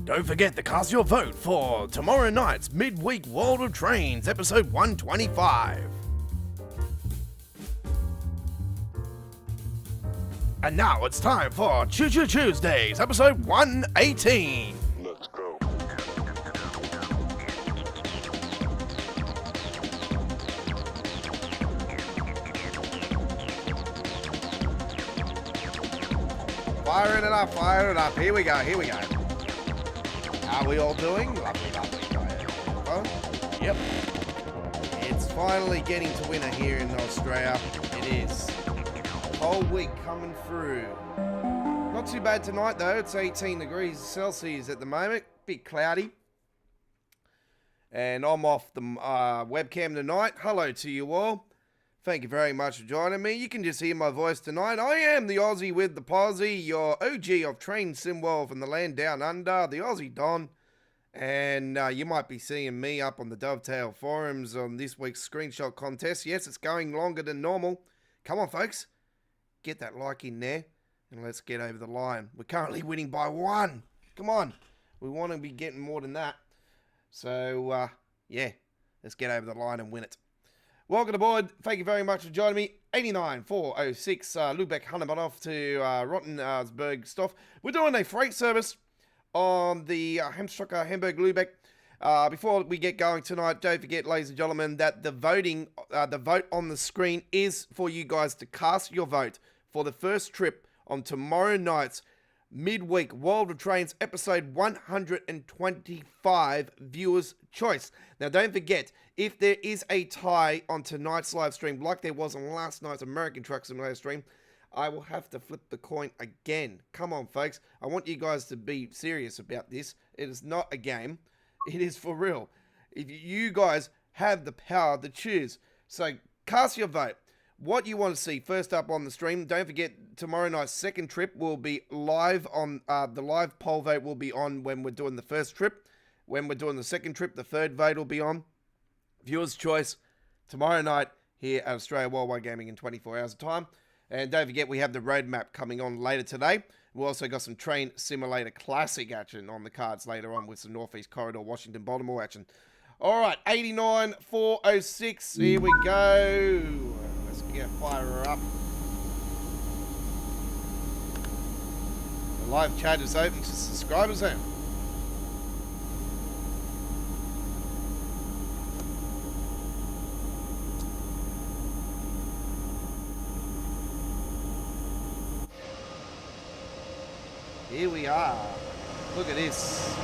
Don't forget to cast your vote for tomorrow night's midweek World of Trains, episode 125. And now it's time for Choo Choo Tuesdays, episode 118. Let's go. Firing it up, firing it up. Here we go, here we go. How are we all doing? Lovely, lovely. Yep. It's finally getting to winter here in Australia. It is. Cold week coming through. Not too bad tonight though. It's 18 degrees Celsius at the moment. Bit cloudy. And I'm off the webcam tonight. Hello to you all. Thank you very much for joining me. You can just hear my voice tonight. I am the Aussie with the posse, your OG of train SimRail from the land down under, the Aussie Don. And you might be seeing me up on the Dovetail forums on this week's screenshot contest. Yes, it's going longer than normal. Come on, folks. Get that like in there and let's get over the line. We're currently winning by 1. Come on. We want to be getting more than that. So, yeah, let's get over the line and win it. Welcome aboard. Thank you very much for joining me. 89406 Lubeck Hannemanhof to Rottenburg Stoff. We're doing a freight service on the Hamstrucker Hamburg Lubeck. Before we get going tonight, don't forget, ladies and gentlemen, that the vote on the screen is for you guys to cast your vote for the first trip on tomorrow night's midweek World of Trains episode 125 viewers choice. Now don't forget, if there is a tie on tonight's live stream like there was on last night's American Truck Simulator stream, I will have to flip the coin again. Come on folks, I want you guys to be serious about this. It is not a game, it is for real. If you guys have the power to choose, so cast your vote. What you want to see first up on the stream. Don't forget, tomorrow night's second trip will be live on, the live poll vote will be on when we're doing the first trip. When we're doing the second trip, the third vote will be on. Viewer's choice tomorrow night here at Australia Worldwide Gaming in 24 hours of time. And don't forget, we have the roadmap coming on later today. We've also got some Train Simulator Classic action on the cards later on with some Northeast Corridor, Washington, Baltimore action. All right, 89406, here we go. Let's get fire her up. The live chat is open to subscribers now. Here we are. Look at this.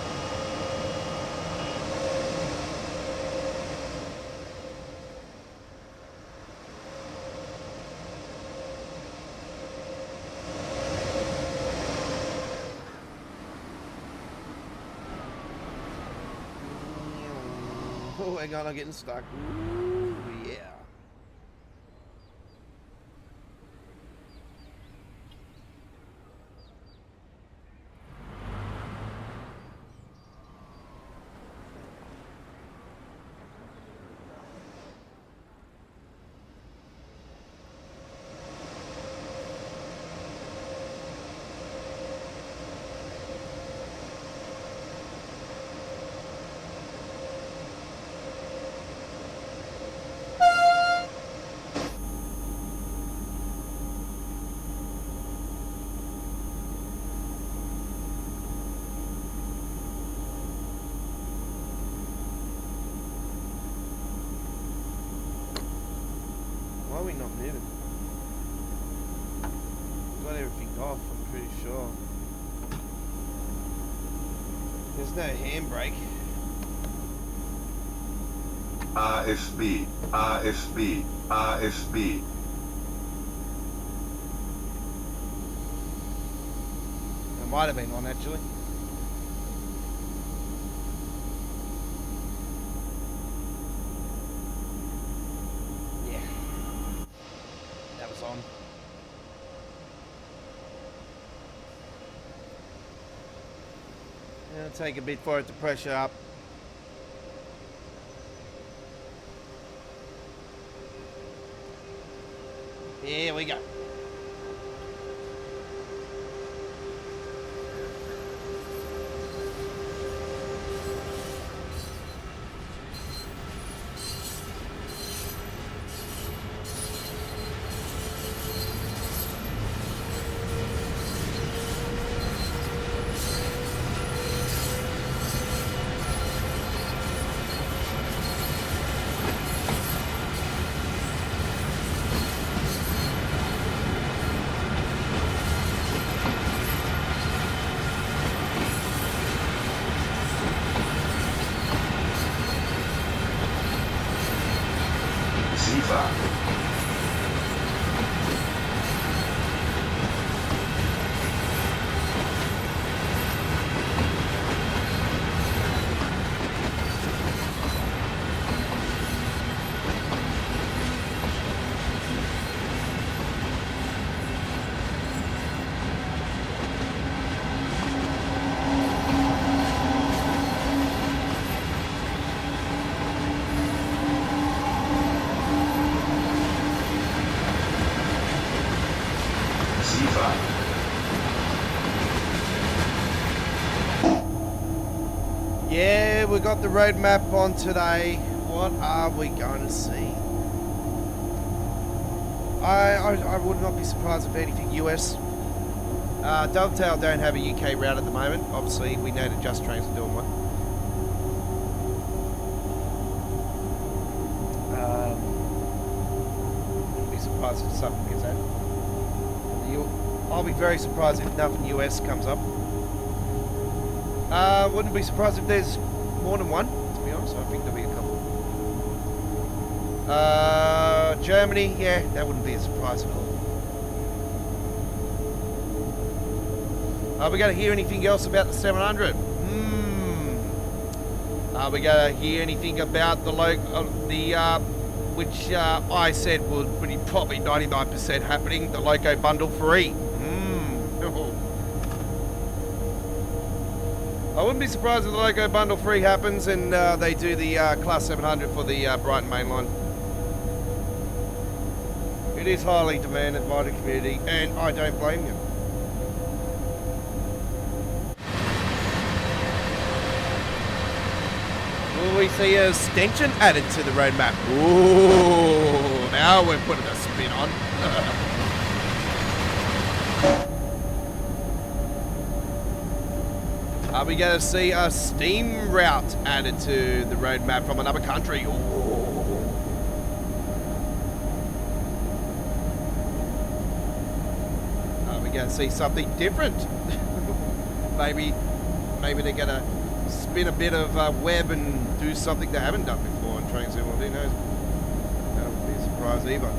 Oh, hang on, I'm getting stuck. Ooh, yeah. Why are we not moving? Got everything off, I'm pretty sure. There's no handbrake. RFB, RFB, RFB. It might have been on actually. On. It'll take a bit for it to pressure up. Here we go. we got the road map on today. What are we going to see? I would not be surprised if anything US. Dovetail don't have a UK route at the moment. Obviously, we know that Just Trains are doing one. Wouldn't be surprised if something gets added. I'll be very surprised if nothing US comes up. Wouldn't be surprised if there's more than one, to be honest. I think there'll be a couple. Germany, yeah, that wouldn't be a surprise at all. Are we going to hear anything else about the 700? Are we going to hear anything about the which I said would be probably 99% happening, the Loco Bundle Free? I wouldn't be surprised if the Loco Bundle Free happens and they do the Class 700 for the Brighton Main Line. It is highly demanded by the community, and I don't blame you. Will we see an extension added to the roadmap? Ooh, now we're putting a spin on. Are we going to see a steam route added to the roadmap from another country? Ooh. Are we going to see something different? maybe they're going to spin a bit of web and do something they haven't done before on Train Sim. Well, who knows? That wouldn't be a surprise either.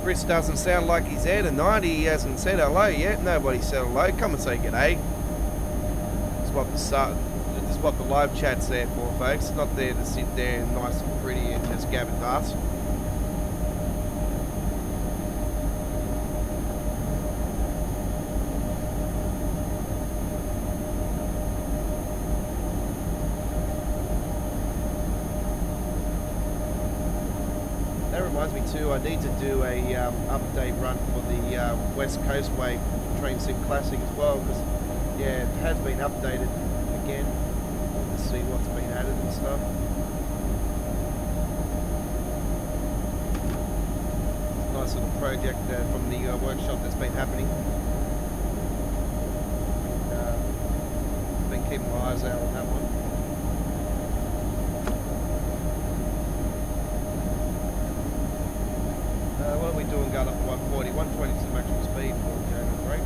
Chris doesn't sound like he's there tonight. He hasn't said hello yet. Nobody said hello. Come and say g'day. That's what the live chat's there for, folks. Not there to sit there nice and pretty and just gab and dance. I need to do a update run for the West Coastway Train Sim Classic as well, because yeah, it has been updated again to see what's been added and stuff. Nice little project from the workshop that's been happening. I've been keeping my eyes out on that one. What are we doing going up to 140? 120 is the maximum speed for the German break.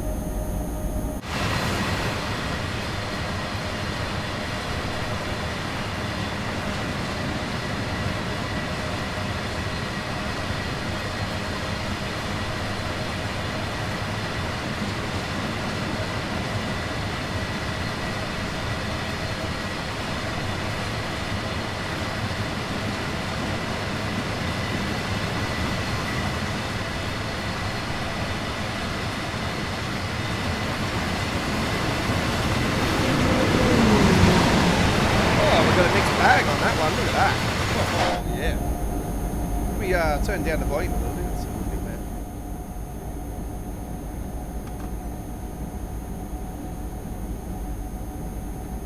Turn down the volume a little bit. That's not too bad.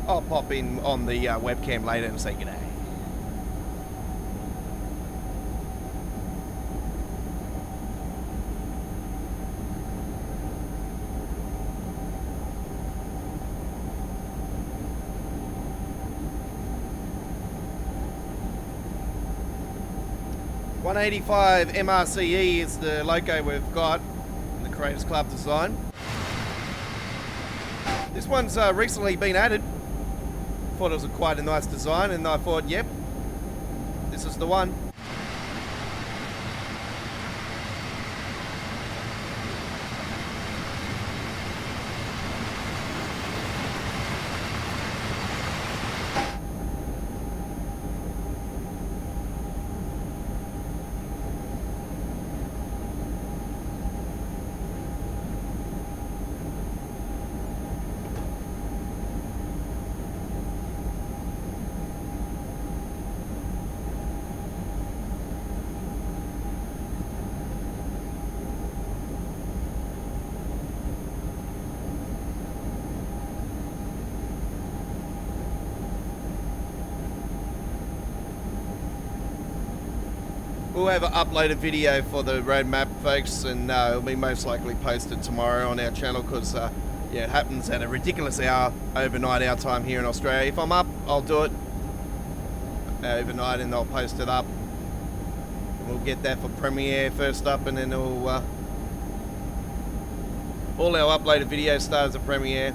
I'll pop in on the webcam later and say g'day. .185 MRCE is the loco we've got in the Creators Club design. This one's recently been added. Thought it was quite a nice design, and I thought, yep, this is the one. We'll have an uploaded video for the road map, folks, and it'll be most likely posted tomorrow on our channel because, yeah, it happens at a ridiculous hour overnight our time here in Australia. If I'm up, I'll do it overnight and I'll post it up. We'll get that for premiere first up, and then it'll, all our uploaded videos start as a premiere.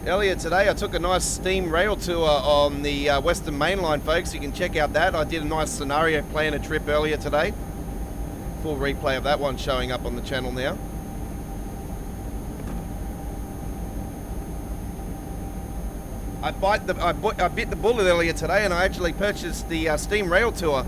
Earlier today I took a nice steam rail tour on the Western Main Line, folks. You can check out that. I did a nice scenario plan a trip earlier today. Full replay of that one showing up on the channel now. I bit the bullet earlier today and I actually purchased the steam rail tour.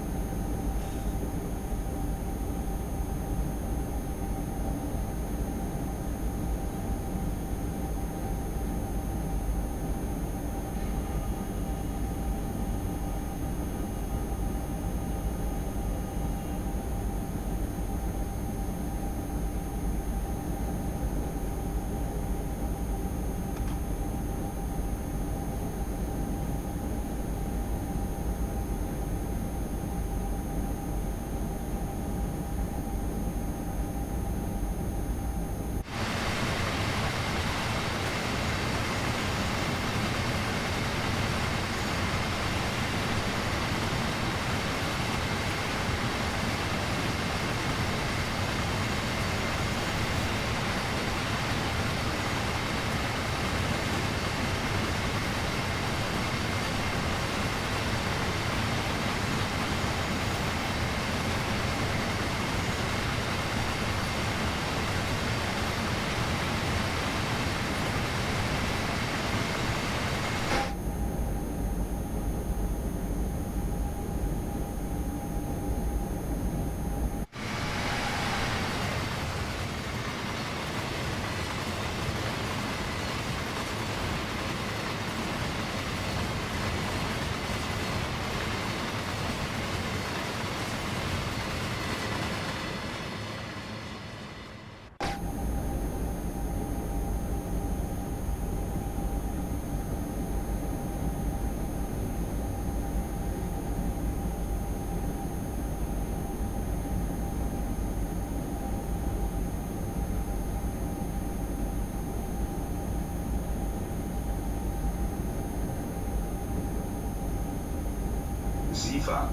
Zifa.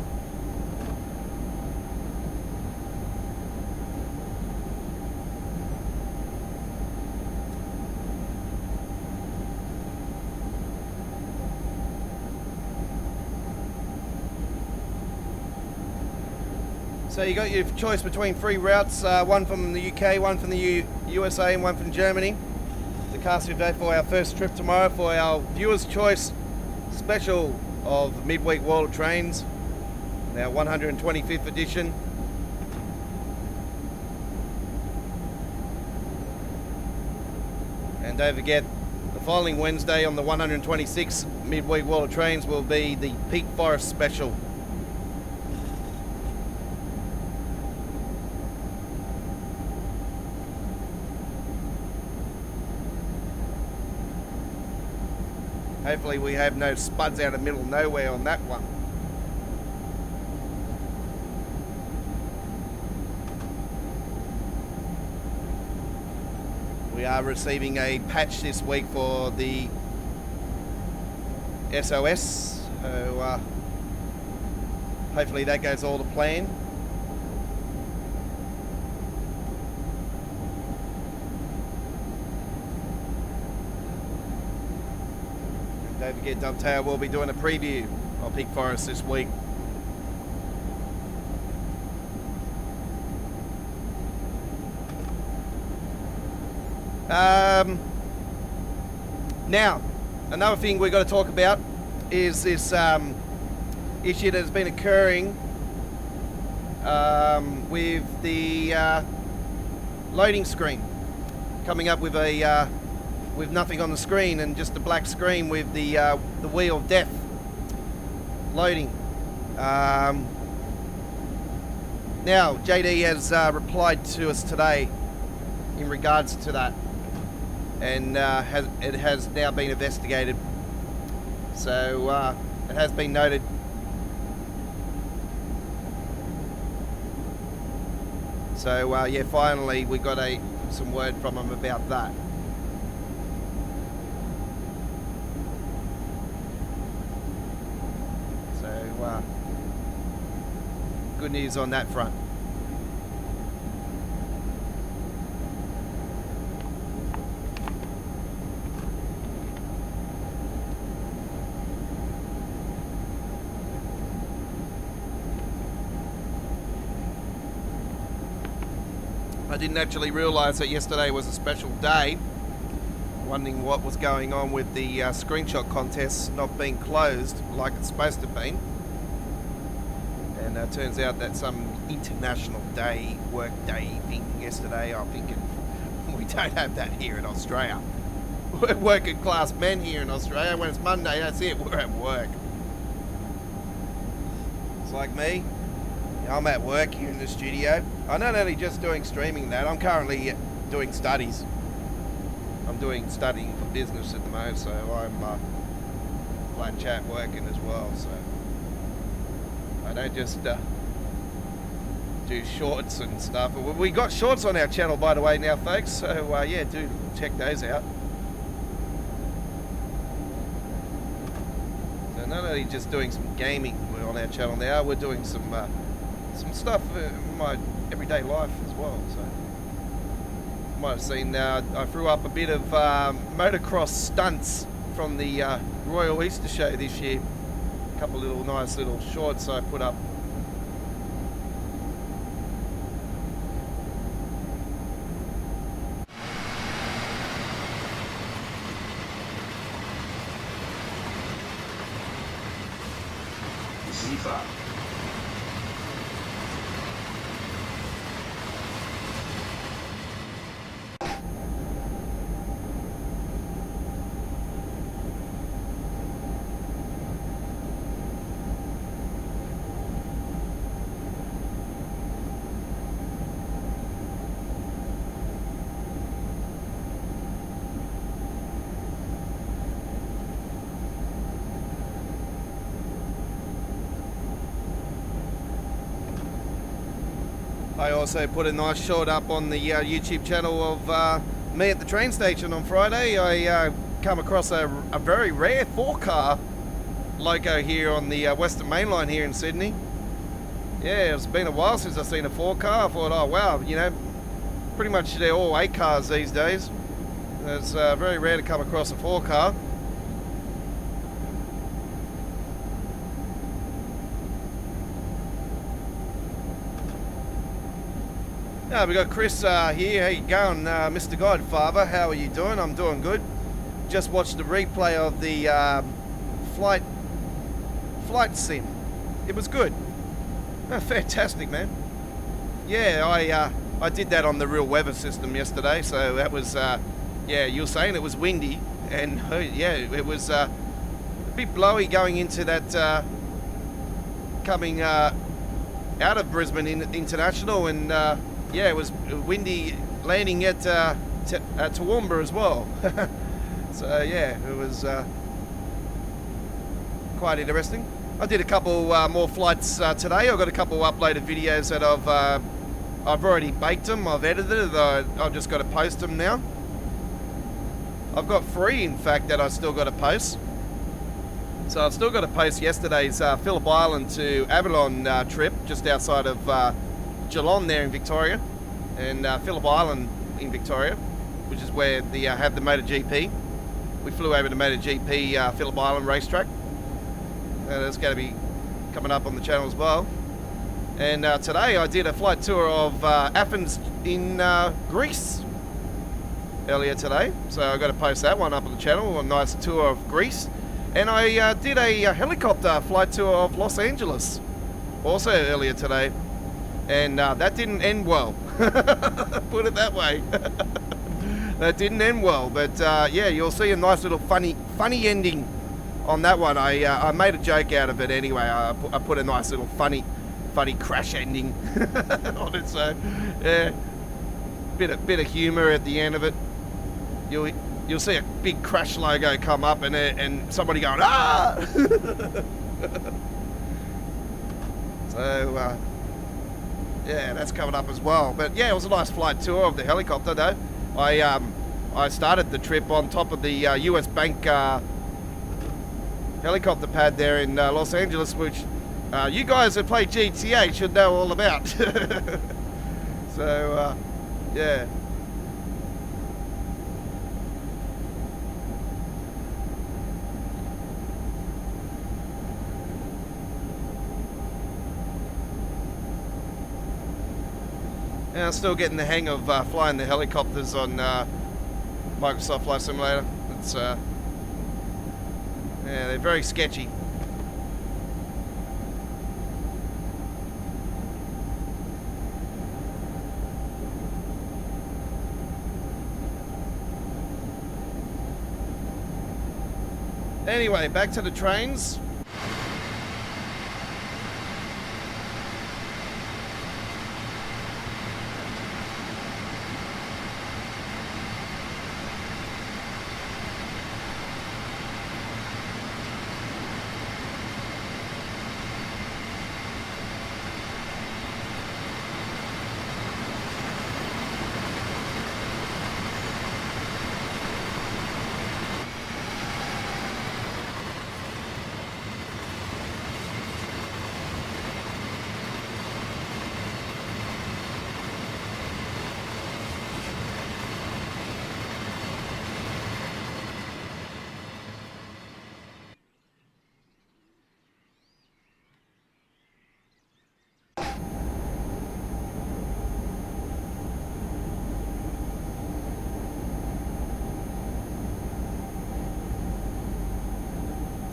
So you got your choice between 3 routes, one from the UK, one from the USA and one from Germany. The cast we've for our first trip tomorrow for our viewers' choice special of Midweek World Trains, our 125th edition. And don't forget, the following Wednesday on the 126th Midweek World of Trains will be the Peak Forest special. Hopefully we have no spuds out of the middle of nowhere on that one. We are receiving a patch this week for the SOS, so hopefully that goes all to plan. Don't forget, Dovetail will be doing a preview of Peak Forest this week. Now, another thing we've got to talk about is this issue that has been occurring with the loading screen, coming up with a with nothing on the screen and just a black screen with the wheel of death loading. Now JD has replied to us today in regards to that, and it has now been investigated. So it has been noted. So yeah, finally we got some word from them about that. So good news on that front. I didn't actually realise that yesterday was a special day. Wondering what was going on with the screenshot contest not being closed like it's supposed to be. And it turns out that some international day, work day thing yesterday. I'm thinking we don't have that here in Australia. We're working class men here in Australia. When it's Monday, that's it, we're at work. It's like me. I'm at work here in the studio. I'm not only just doing streaming that, I'm currently doing studies. I'm doing studying for business at the moment, so I'm flat chat working as well. So I don't just do shorts and stuff. We got shorts on our channel, by the way, now, folks. So yeah, do check those out. So not only just doing some gaming on our channel now, we're doing some stuff in my everyday life as well. So you might have seen I threw up a bit of motocross stunts from the Royal Easter Show this year. A couple of nice little shorts I put up. Zifa. I also put a nice shot up on the YouTube channel of me at the train station on Friday. I come across a very rare 4-car loco here on the Western Main Line here in Sydney. Yeah, it's been a while since I've seen a 4-car. I thought, oh wow, you know, pretty much they're all 8 cars these days. It's very rare to come across a 4-car. We got Chris here. How you going, Mr. Godfather? How are you doing? I'm doing good. Just watched the replay of the flight sim. It was good. Oh, fantastic, man. Yeah, I did that on the real weather system yesterday. So that was yeah. You were saying it was windy, and yeah, it was a bit blowy going into that coming out of Brisbane International, and yeah, it was windy landing at Toowoomba as well. So yeah, it was quite interesting. I did a couple more flights today. I've got a couple uploaded videos that I've already baked them. I've edited it. I've just got to post them now. I've got 3, in fact, that I still got to post. So I've still got to post yesterday's Phillip Island to Avalon trip, just outside of Geelong there in Victoria, and Phillip Island in Victoria, which is where they have the MotoGP. We flew over to MotoGP Phillip Island racetrack. That's going to be coming up on the channel as well. And today I did a flight tour of Athens in Greece earlier today, so I've got to post that one up on the channel, a nice tour of Greece. And I did a helicopter flight tour of Los Angeles also earlier today. And that didn't end well. Put it that way. That didn't end well, but yeah, you'll see a nice little funny ending on that one. I made a joke out of it anyway. I put a nice little funny crash ending on it. So yeah, bit of humour at the end of it. you'll see a big crash logo come up and somebody going, ah! So, yeah, that's coming up as well. But yeah, it was a nice flight tour of the helicopter though. I started the trip on top of the US Bank helicopter pad there in Los Angeles, which you guys that play GTA should know all about. So, yeah. Yeah, I'm still getting the hang of flying the helicopters on Microsoft Flight Simulator. It's yeah, they're very sketchy. Anyway, back to the trains.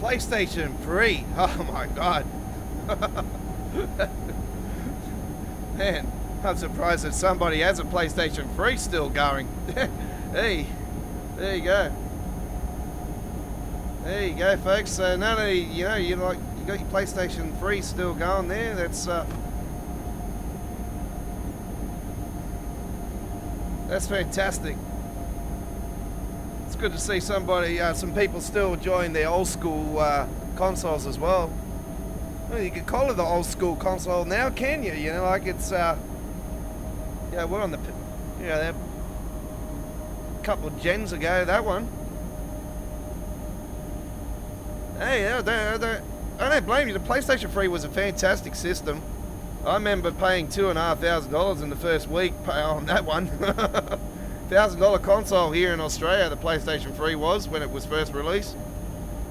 PlayStation 3. Oh my god. Man, I'm surprised that somebody has a PlayStation 3 still going. Hey, there you go. There you go, folks. So not only, you know, you got your PlayStation 3 still going there. That's fantastic. It's good to see somebody, some people still enjoying their old school consoles as well. Well, you could call it the old school console now, can you? You know, like it's, yeah, we're on the, you know, a couple of gens ago, that one. Hey, I don't blame you. The PlayStation 3 was a fantastic system. I remember paying $2,500 in the first week on that one. $1,000 console here in Australia, the PlayStation 3 was when it was first released.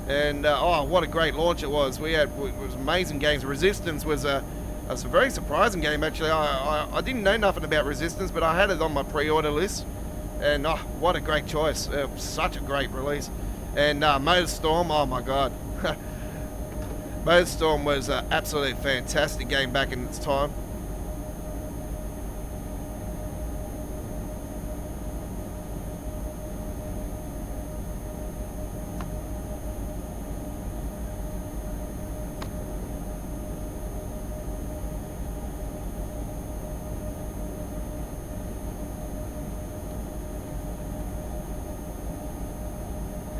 And oh, what a great launch it was. It was amazing games. Resistance was a very surprising game actually. I didn't know nothing about Resistance, but I had it on my pre-order list. And oh, what a great choice. It was such a great release. And Motorstorm, oh my god. Motorstorm was an absolutely fantastic game back in its time.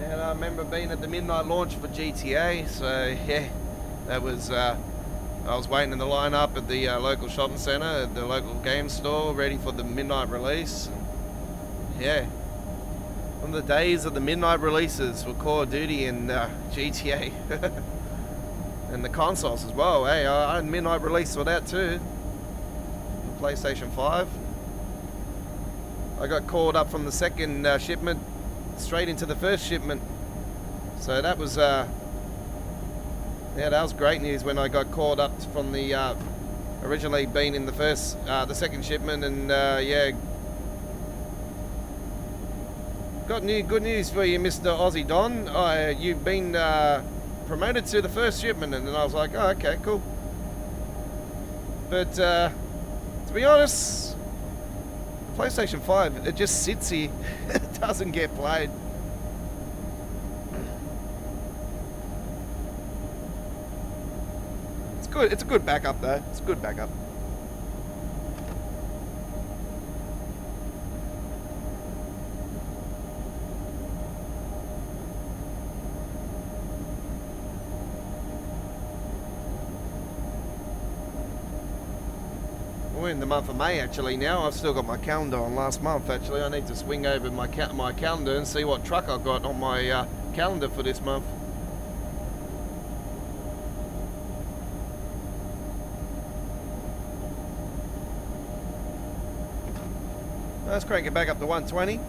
And I remember being at the midnight launch for GTA, so yeah, that was, I was waiting in the line up at the local shopping centre, at the local game store, ready for the midnight release. Yeah, one of the days of the midnight releases for Call of Duty and GTA. And the consoles as well. Hey, I had midnight release for that too. The PlayStation 5. I got called up from the second shipment straight into the first shipment. So that was yeah, that was great news when I got called up from the originally being in the second shipment, and yeah, got good news for you, Mr. Aussie Don. You've been promoted to the first shipment, and then I was like, oh, okay, cool. But to be honest, PlayStation 5, it just sits here. It doesn't get played. Good. It's a good backup though. It's a good backup. in the month of May actually now. I've still got my calendar on last month actually. I need to swing over my calendar and see what truck I've got on my calendar for this month. Let's crank it back up to 120.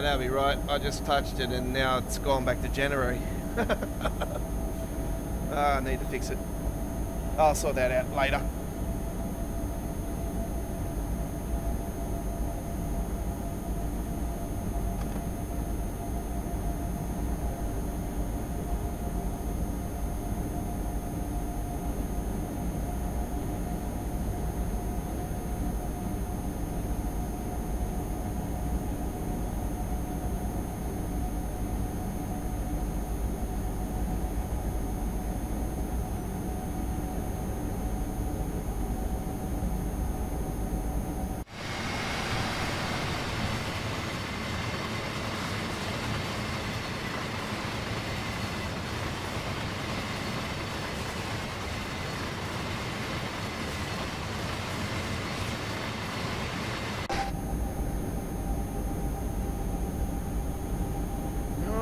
That'll be right. I just touched it and now it's gone back to January. I need to fix it. I'll sort that out later.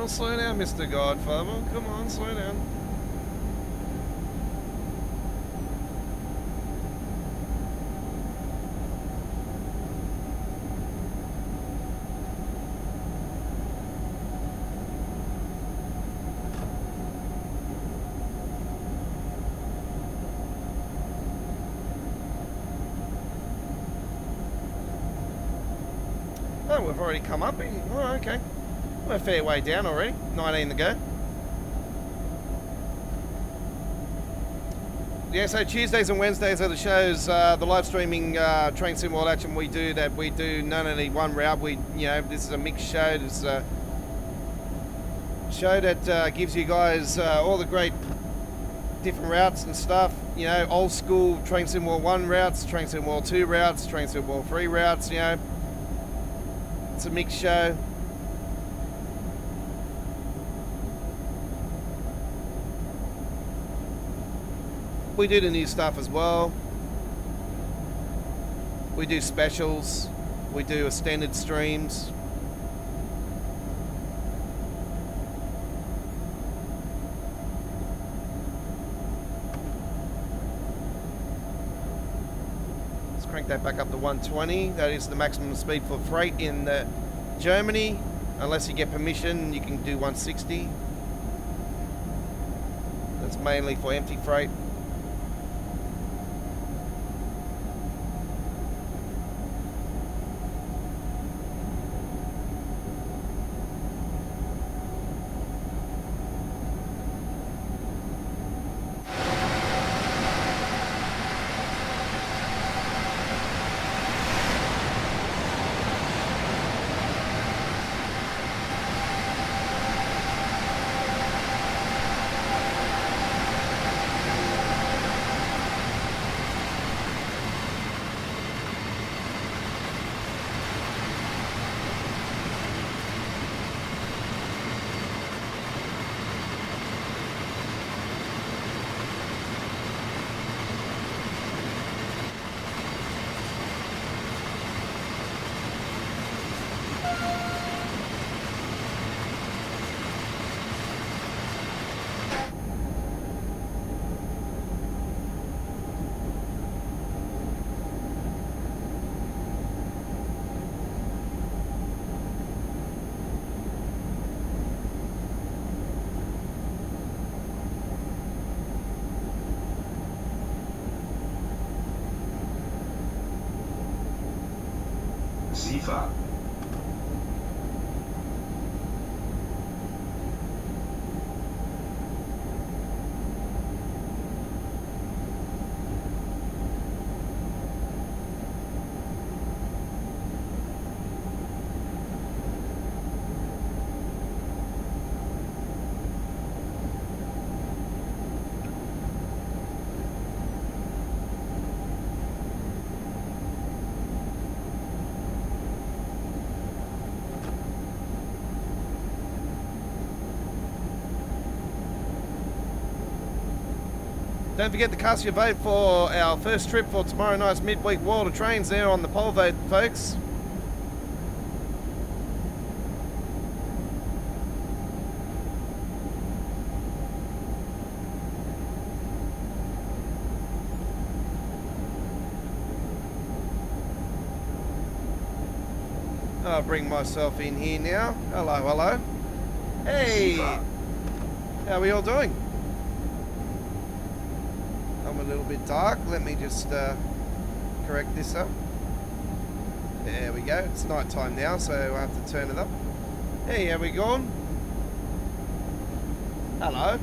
Slow down, Mr. Godfather. Come on, slow down. Oh, we've already come up. Oh, okay. We're a fair way down already. 19 to go. Yeah, so Tuesdays and Wednesdays are the shows, the live streaming train sim world action we do. That we do not only one route. This is a mixed show. This is a show that gives you guys all the great different routes and stuff. You know, old school train sim world 1 routes, train sim world 2 routes, train sim world 3 routes. You know, it's a mixed show. We do the new stuff as well. We do specials. We do extended streams. Let's crank that back up to 120. That is the maximum speed for freight in Germany. Unless you get permission, you can do 160. That's mainly for empty freight. Zifa. Don't forget to cast your vote for our first trip for tomorrow night's midweek World of Trains there on the poll vote, folks. I'll bring myself in here now. Hello, hello. Hey! How are we all doing? I'm a little bit dark. Let me just correct this up. There we go. It's night time now, so I have to turn it up. Hey, how we going? Hello.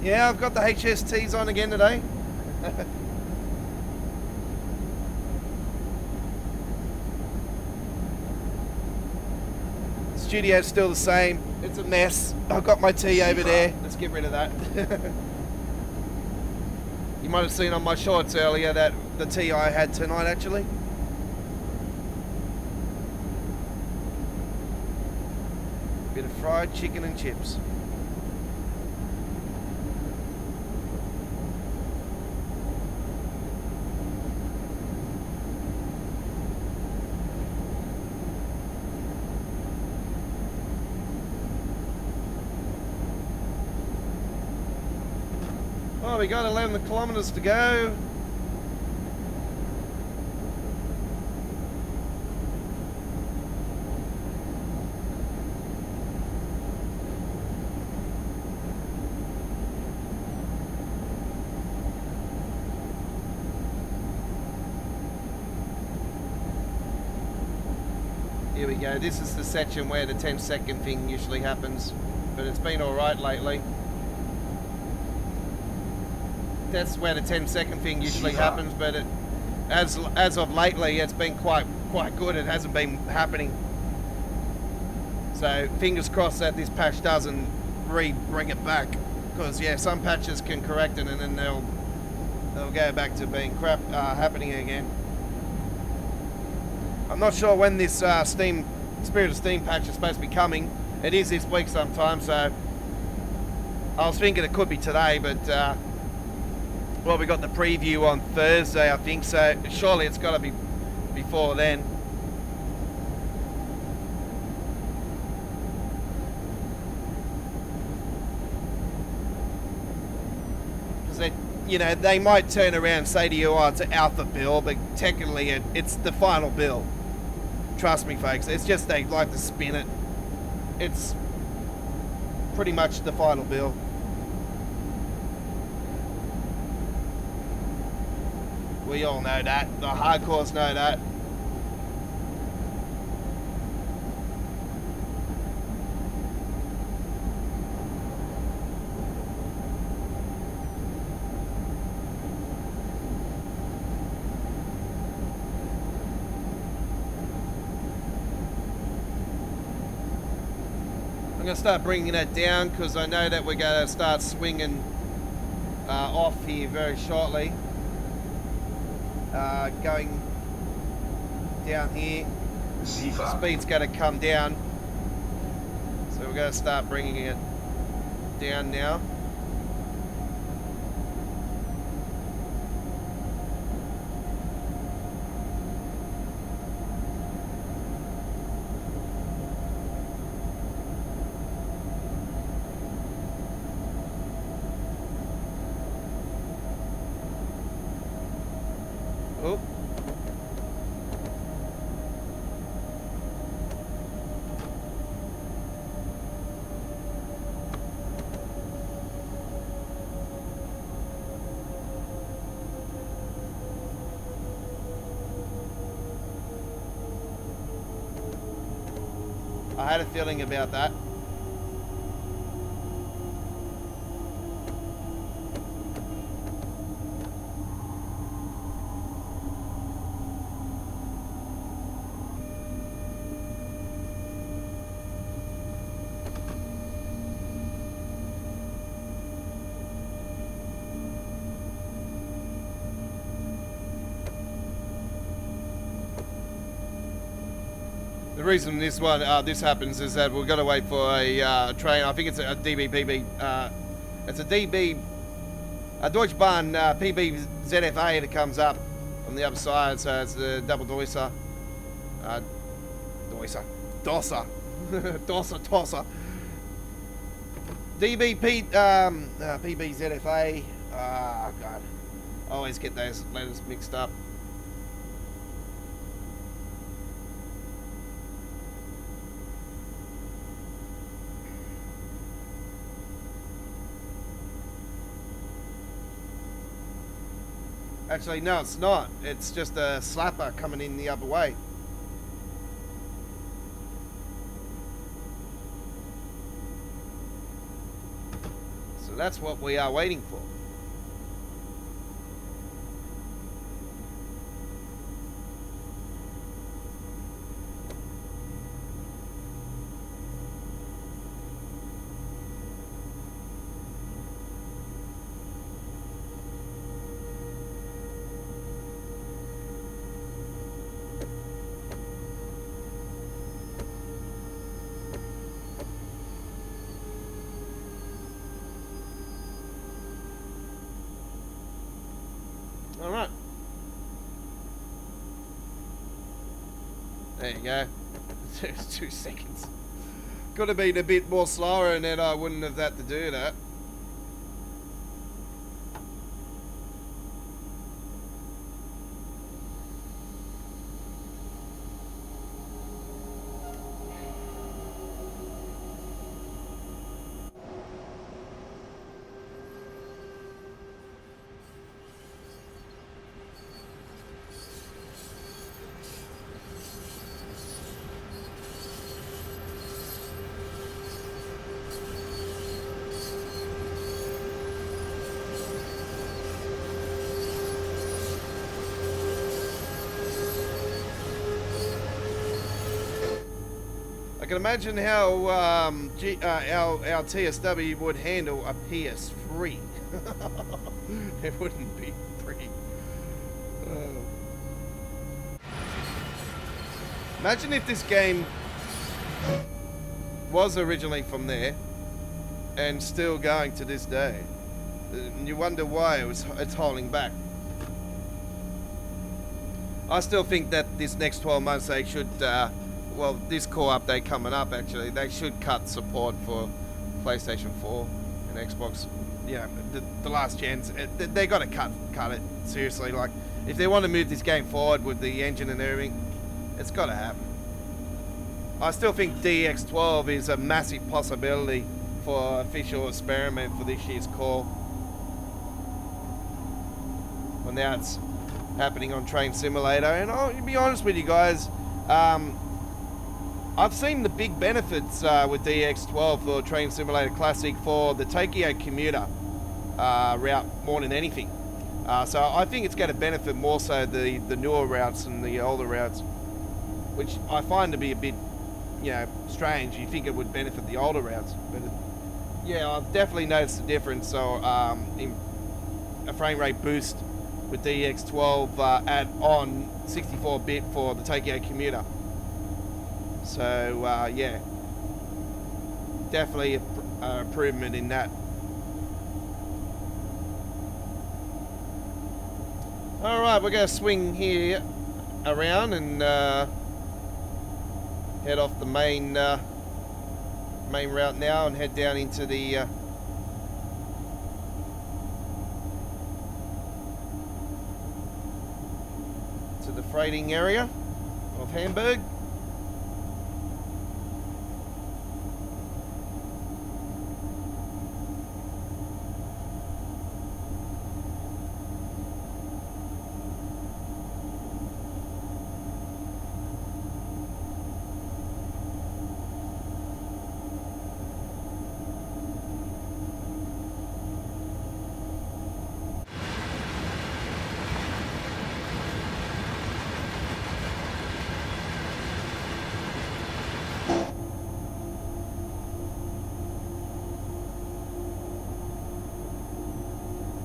Yeah, I've got the HSTs on again today. Studio's still the same. It's a mess. I've got my tea over there. Let's get rid of that. You might have seen on my shorts earlier that the tea I had tonight actually. Bit of fried chicken and chips. Oh, we got 11 kilometers to go. Here we go. This is the section where the 10-second thing usually happens, but it's been all right lately. That's where the 10-second thing usually happens, but it, as of lately, it's been quite good. It hasn't been happening. So fingers crossed that this patch doesn't bring it back, because yeah, some patches can correct it and then they'll go back to being crap happening again. I'm not sure when this Spirit of Steam patch is supposed to be coming. It is this week sometime, so I was thinking it could be today, but well, we got the preview on Thursday, I think, so surely it's got to be before then. Because you know, they might turn around and say to you, oh, it's an alpha build, but technically it's the final build. Trust me, folks, it's just they like to spin it. It's pretty much the final build. We all know that. The hardcores know that. I'm going to start bringing that down because I know that we're going to start swinging off here very shortly. Going down here, speed's going to come down, so we're going to start bringing it down now. Oh. I had a feeling about that. The reason this happens is that we've got to wait for a train. I think it's a DBPB. It's a Deutsche Bahn PB ZFA that comes up on the other side. So it's the double Deutscher. Dosser. Tosser. DBP, PB ZFA. Oh, God. I always get those letters mixed up. Actually, no, it's not. It's just a slapper coming in the other way. So that's what we are waiting for. Alright. There you go. 2 seconds. Could have been a bit more slower and then I wouldn't have had to do that. I can imagine how our TSW would handle a PS3. It wouldn't be free. Imagine if this game was originally from there and still going to this day. And you wonder why it's holding back. I still think that this next 12 months they should well, this core update coming up, actually, they should cut support for PlayStation 4 and Xbox. Yeah, the last gens, they got to cut it seriously. Like, if they want to move this game forward with the engine and everything, it's got to happen. I still think DX12 is a massive possibility for official experiment for this year's core. Well, now it's happening on Train Simulator, and I'll be honest with you guys. I've seen the big benefits with DX12 for Train Simulator Classic for the Tokyo commuter route more than anything. So I think it's going to benefit more so the newer routes than the older routes, which I find to be a bit, strange. You think it would benefit the older routes, but yeah, I've definitely noticed the difference. So in a frame rate boost with DX12 add on 64-bit for the Tokyo commuter. So yeah, definitely a improvement in that. Alright, we're going to swing here around and head off the main route now and head down into the freighting area of Hamburg.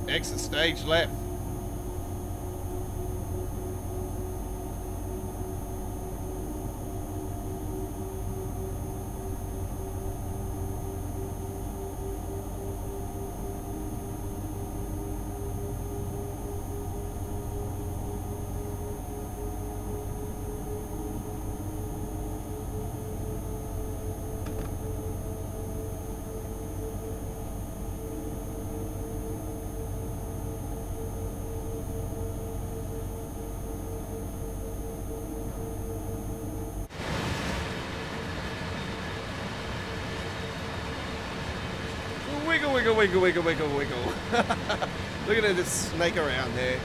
Exit stage left. Wiggle, wiggle, wiggle, wiggle, wiggle, wiggle. Look at her just snake around there.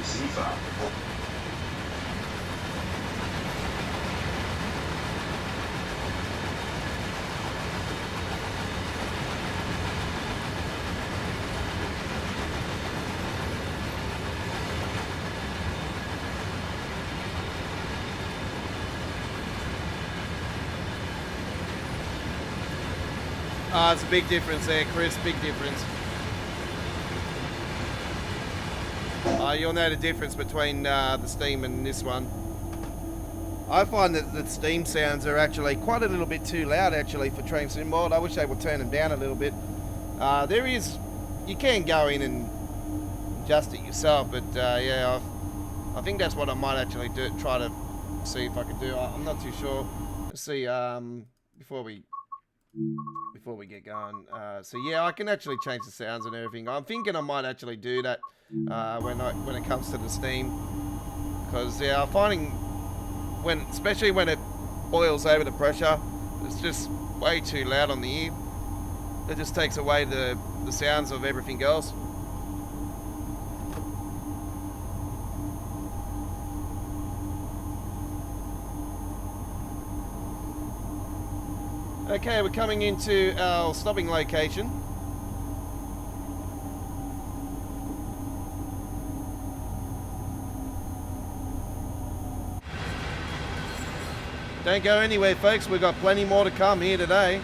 Ziva. It's a big difference there, Chris. Big difference. You'll know the difference between the Steam and this one. I find that the Steam sounds are actually quite a little bit too loud actually for Train Sim World. I wish they would turn them down a little bit. You can go in and adjust it yourself, but yeah, I think that's what I might actually do. Try to see if I can do. I'm not too sure. Let's see. Before we get going, so yeah, I can actually change the sounds and everything. I'm thinking I might actually do that when it comes to the Steam, because yeah, I'm finding especially when it boils over the pressure, it's just way too loud on the ear. It just takes away the sounds of everything else. Okay, we're coming into our stopping location. Don't go anywhere, folks. We've got plenty more to come here today.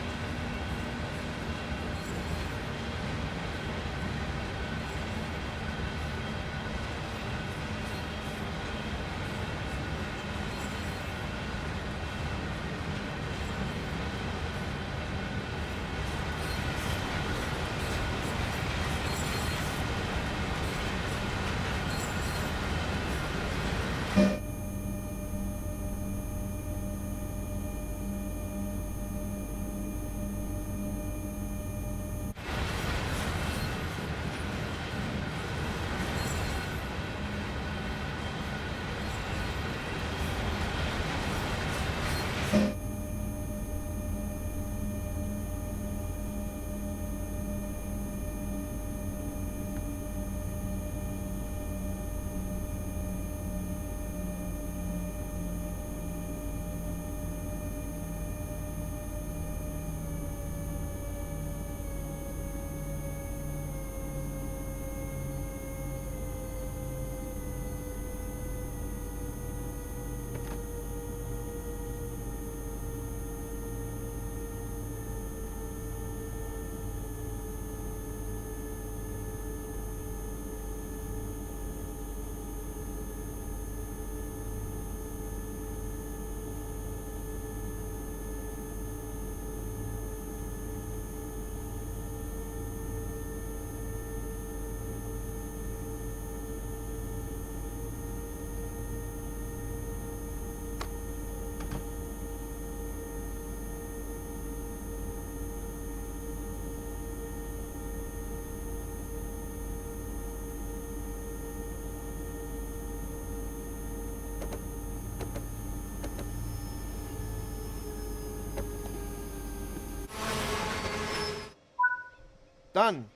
Done.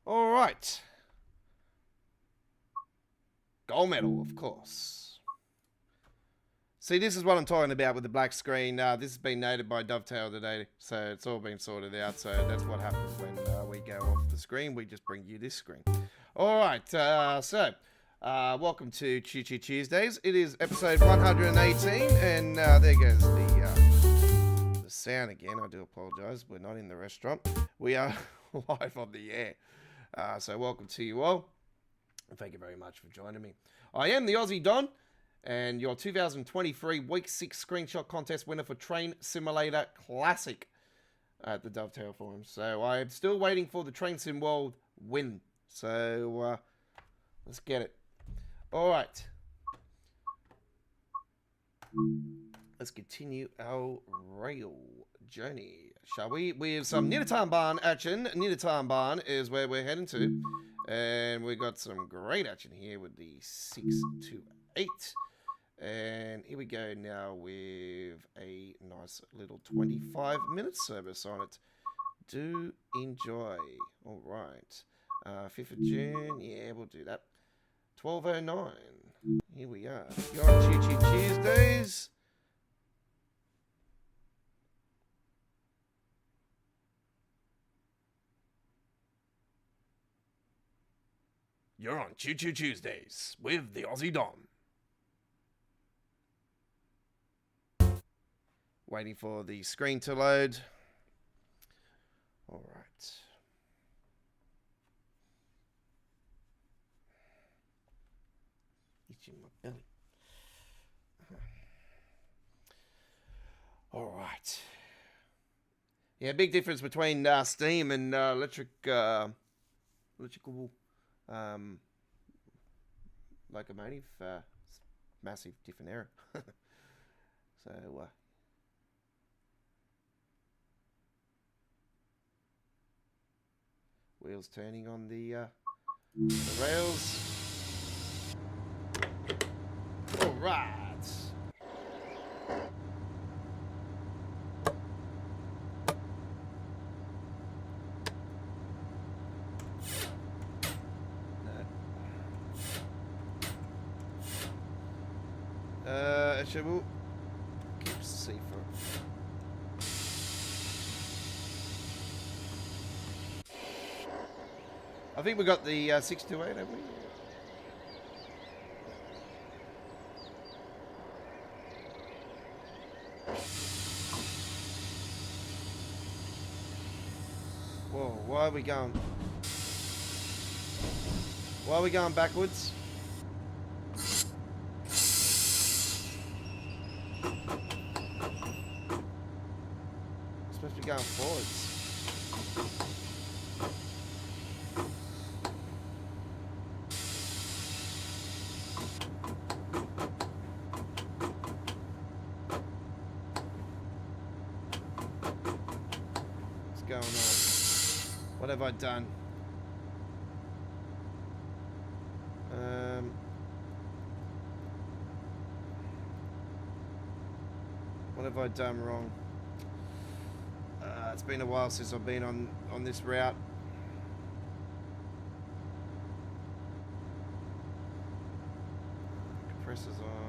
All right. Gold medal, of course. See, this is what I'm talking about with the black screen. This has been noted by Dovetail today, so it's all been sorted out. So that's what happens when we go off the screen. We just bring you this screen. All right. Welcome to Choo Choo Tuesdays. It is episode 118, and there goes the sound again. I do apologise. We're not in the restaurant. We are live on the air. So welcome to you all. And thank you very much for joining me. I am the Aussie Don, and your 2023 Week 6 Screenshot Contest winner for Train Simulator Classic at the Dovetail Forum. So I am still waiting for the Train Sim World win. So let's get it. All right. Let's continue our rail journey, shall we? We have some Nidatarn Barn action. Nidatarn Barn is where we're heading to. And we got some great action here with the 628. And here we go now with a nice little 25-minute service on it. Do enjoy. All right. 5th of June. Yeah, we'll do that. 12:09. Here we are. You're on Choo Choo Tuesdays. You're on Choo Choo Tuesdays with the Aussie Don. Waiting for the screen to load. All right. Itching my belly. All right. Yeah, big difference between steam and electrical locomotive. Massive different error. So wheels turning on the rails. All right. Actually, we'll keep safer. I think we got the 628, haven't we? Whoa, why are we going? Why are we going backwards? Supposed to be going forwards. What's going on? What have I done? What have I done wrong? It's been a while since I've been on this route. Compressors on.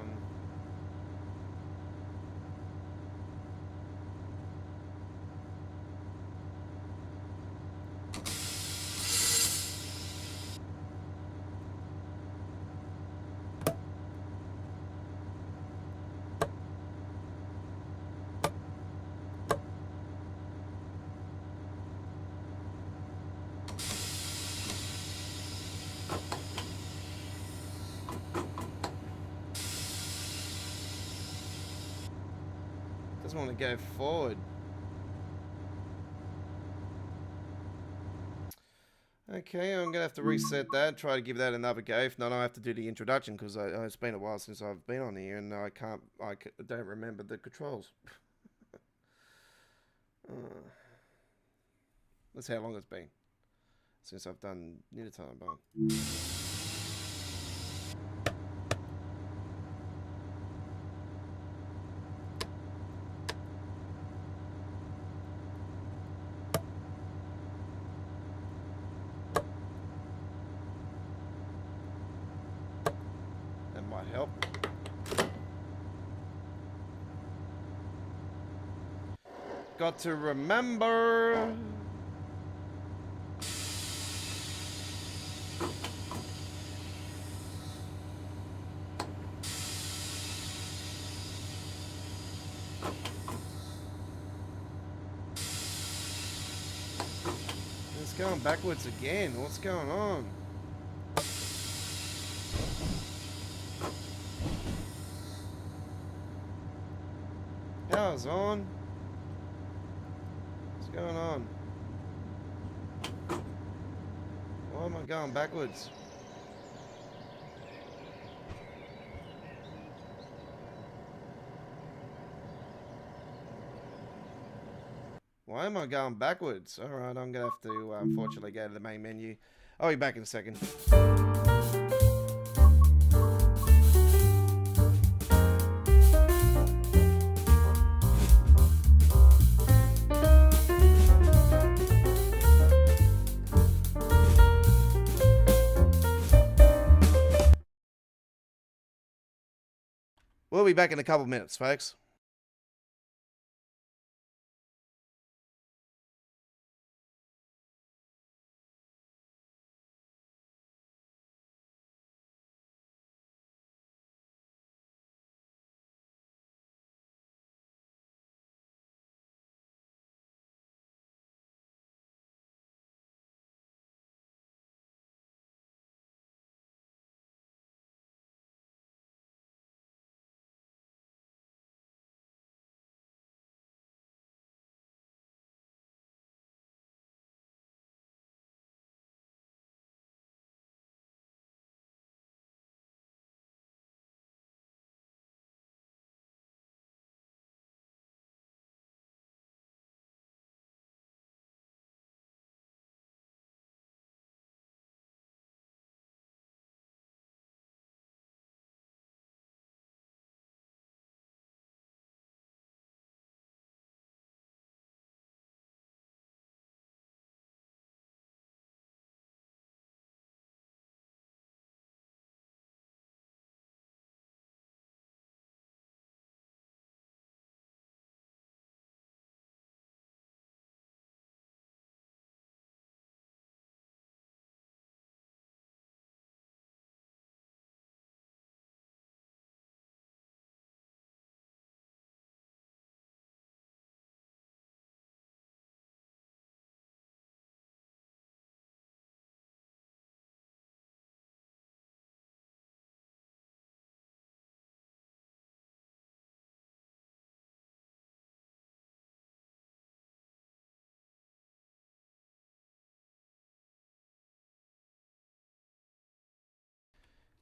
Doesn't want to go forward. Okay, I'm going to have to reset that, try to give that another go. If not, I have to do the introduction because it's been a while since I've been on here and I don't remember the controls. That's how long it's been since I've done Unit Time Bone. That might help. Got to remember. It's going backwards again. What's going on? Power's on. What's going on? Why am I going backwards? Why am I going backwards? Alright, I'm going to have to, unfortunately, go to the main menu. I'll be back in a second. We'll be back in a couple minutes, folks.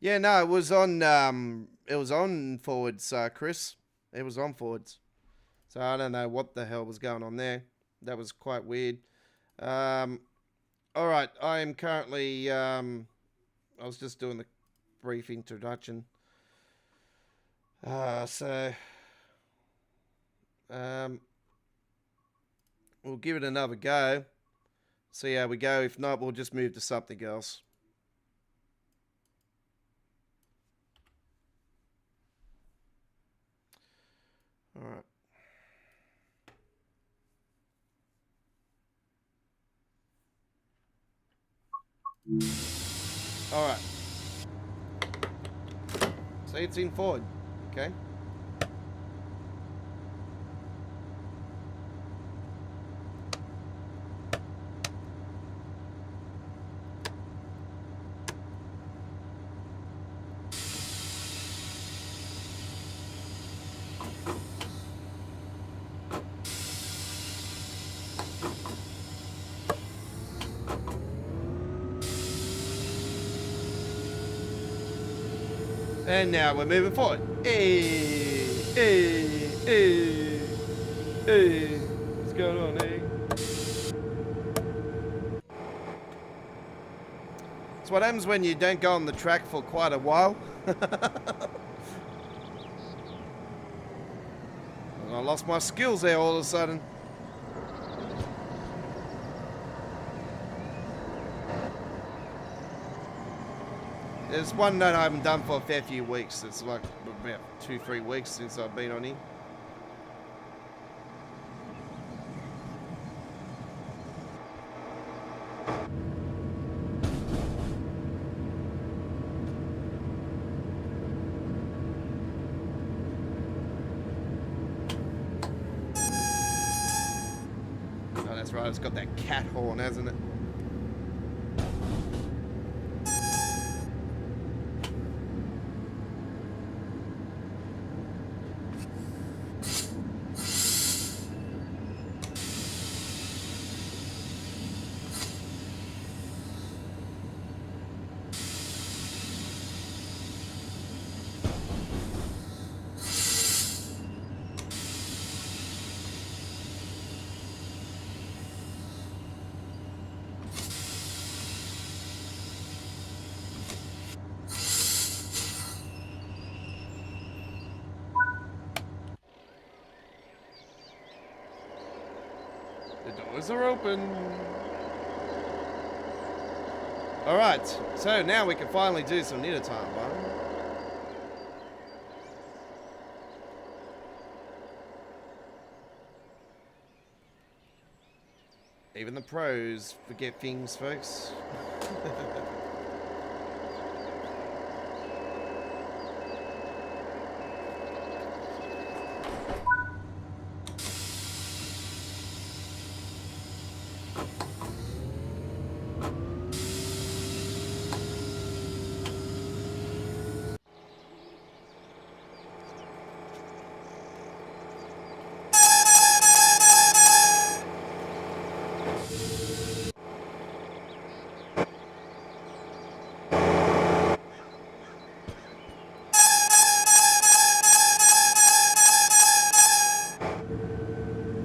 Yeah, no, it was on forwards, Chris. It was on forwards. So I don't know what the hell was going on there. That was quite weird. All right, I am currently. I was just doing the brief introduction. So We'll give it another go. See how we go. If not, we'll just move to something else. All right. All right. See, it's in forward. Okay. And now we're moving forward. Hey, hey, hey, hey. What's going on, eh? It's what happens when you don't go on the track for quite a while. I lost my skills there all of a sudden. There's one that I haven't done for a fair few weeks. It's like about 2-3 weeks since I've been on here. Oh, that's right. It's got that cat horn, hasn't it? The doors are open. Alright, so now we can finally do some knitted time, right? Even the pros forget things, folks.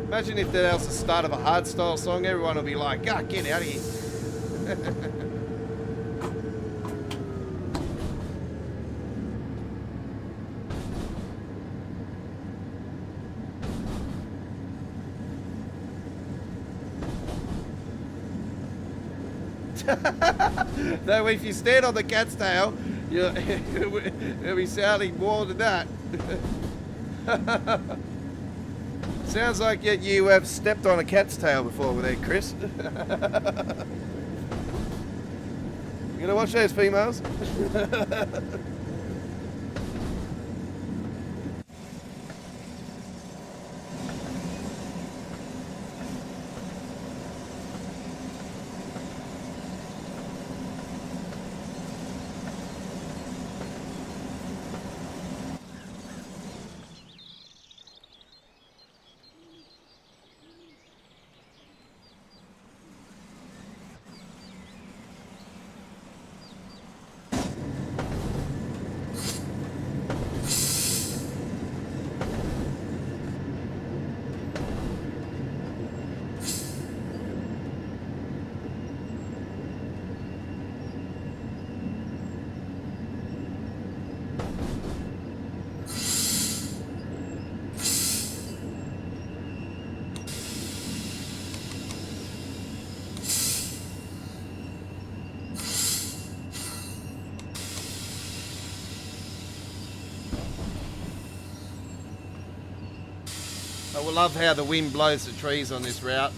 Imagine if that was the start of a hardstyle song, everyone will be like, ah, get out of here. Though if you stand on the cat's tail, it'll be sounding more than that. Sounds like you have stepped on a cat's tail before there, Chris. You gonna watch those females? I will love how the wind blows the trees on this route.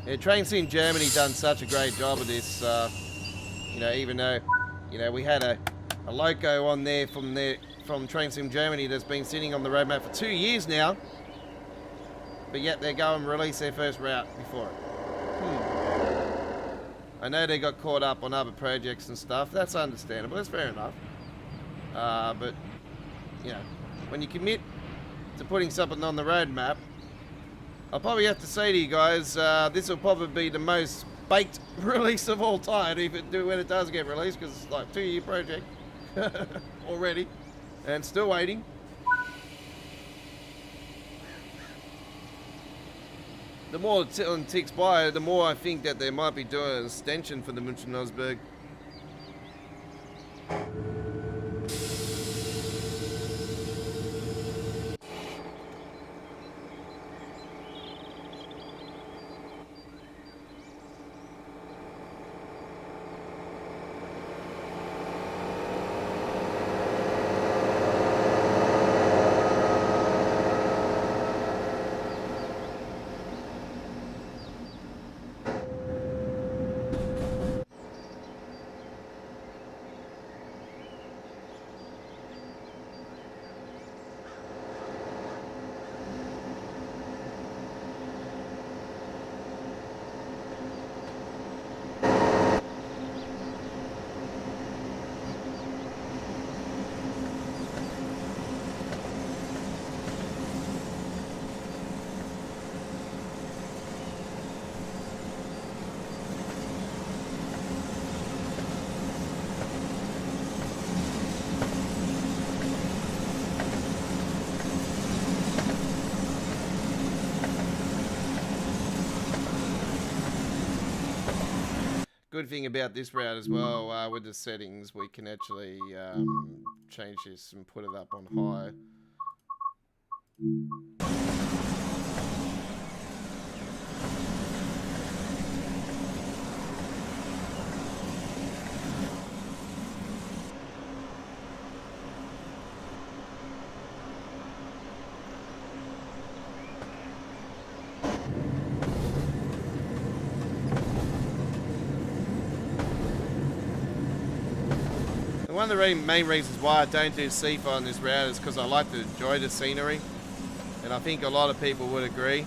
Yeah, Train Sim Germany done such a great job of this. You know, even though, you know, we had a loco on there from Train Sim Germany that's been sitting on the roadmap for 2 years now, but yet they go and release their first route before it. I know they got caught up on other projects and stuff. That's understandable. That's fair enough. But you know, when you commit to putting something on the roadmap, I'll probably have to say to you guys, this will probably be the most baked release of all time when it does get released, because it's like a 2-year project already and still waiting. The more it ticks by, the more I think that they might be doing an extension for the München-Osberg. Good thing about this route as well, with the settings, we can actually change this and put it up on high. One of the main reasons why I don't do CIFA on this route is because I like to enjoy the scenery, and I think a lot of people would agree,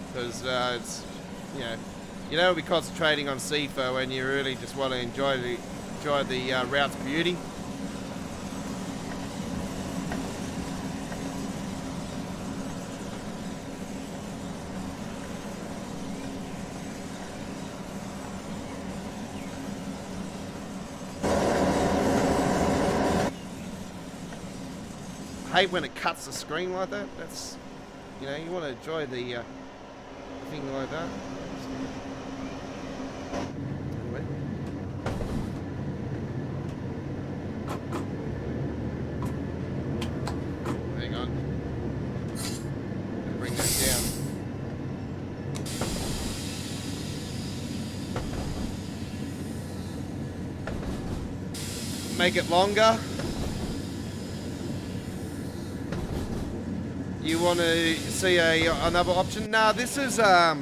because it's, you don't be concentrating on CIFA when you really just want to enjoy the route's beauty. I hate when it cuts the screen like that. That's, you want to enjoy the thing like that. Anyway. Hang on. Bring that down. Make it longer. You want to see another option? No, this is how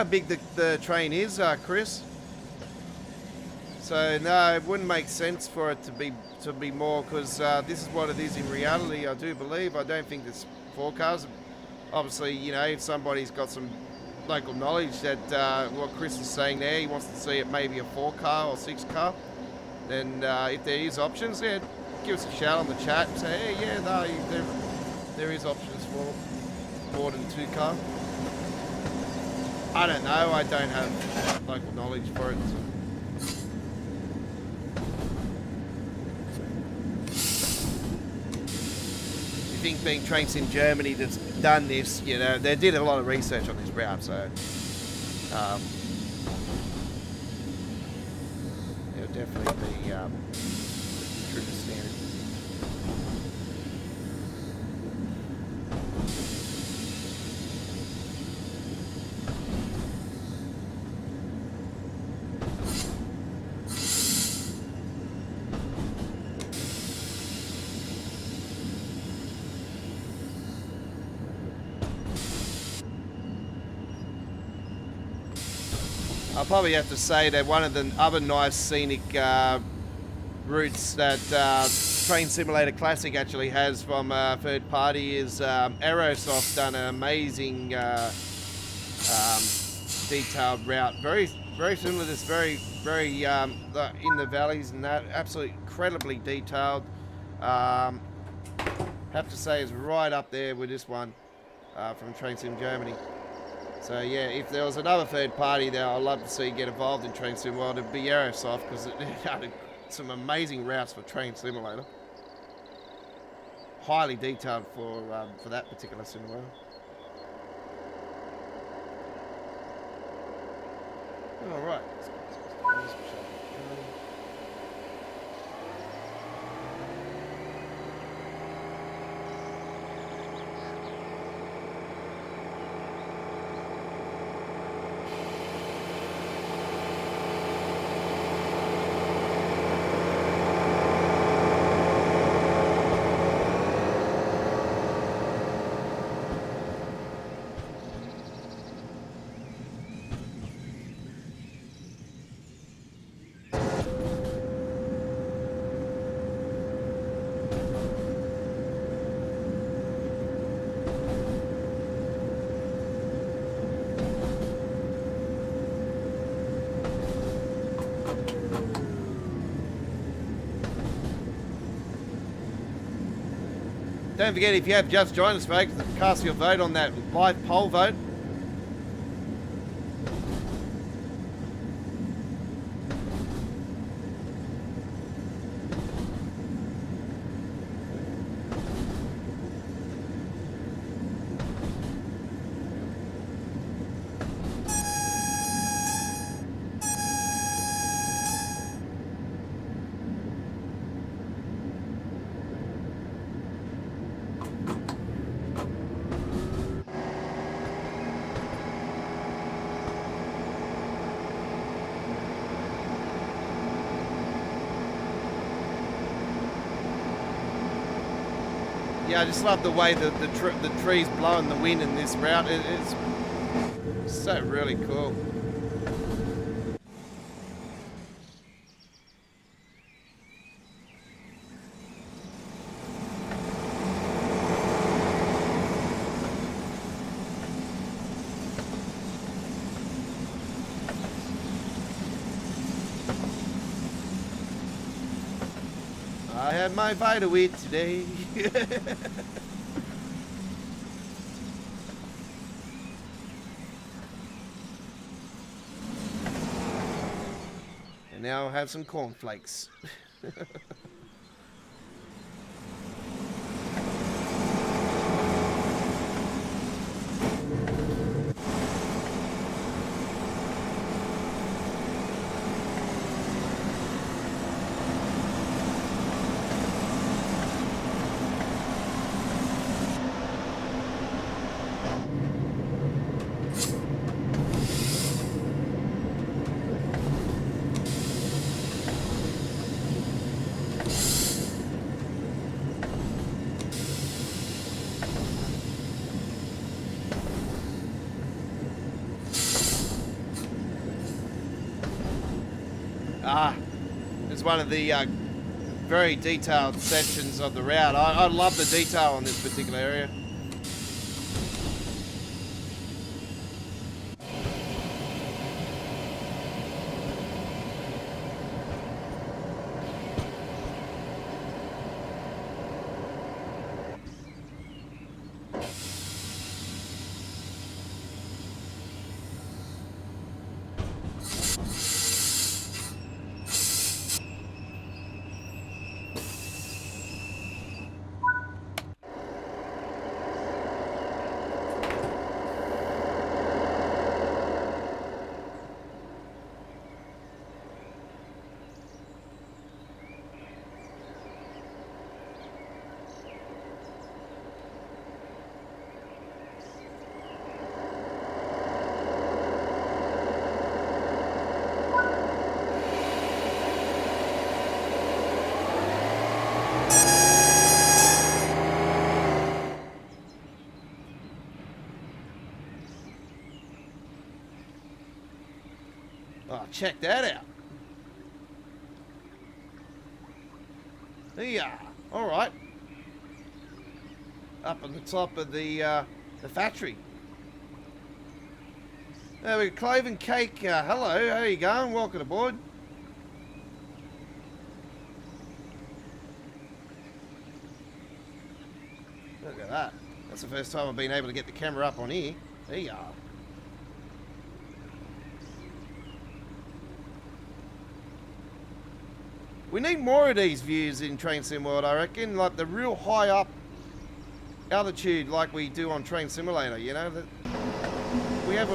big the train is, Chris. So no, it wouldn't make sense for it to be more, because this is what it is in reality. I do believe. I don't think this forecast. Obviously, if somebody's got some local knowledge that what Chris is saying there, he wants to see it maybe a 4-car or 6-car. Then if there is options, yeah, give us a shout on the chat and say, hey, yeah, no, there is options for more than 2-car. I don't know. I don't have local knowledge for it. You think being Train Sim Germany that's done this, they did a lot of research on this route, so it'll definitely be true to standard. I'll probably have to say that one of the other nice scenic routes that Train Simulator Classic actually has from third party is Aerosoft's done an amazing detailed route. Very similar to this, very in the valleys and that, absolutely incredibly detailed. Have to say is right up there with this one from Train Sim Germany. So yeah, if there was another third party there I'd love to see get involved in Train Sim World, it'd be Aerosoft, because it had some amazing routes for Train Simulator. Highly detailed for that particular simulator. All right. Don't forget, if you have just joined us, folks, cast your vote on that live poll vote. Yeah, I just love the way the trees blow in the wind in this route. It's so really cool. I had my Vita Weed today. And now I'll have some cornflakes. It's one of the very detailed sections of the route. I love the detail on this particular area. Oh, check that out. Yeah, all right. Up on the top of the factory. There we go, Cloven Cake. Hello, how you going? Welcome aboard. Look at that. That's the first time I've been able to get the camera up on here. There you are. We need more of these views in Train Sim World, I reckon. Like the real high up altitude like we do on Train Simulator, you know? We have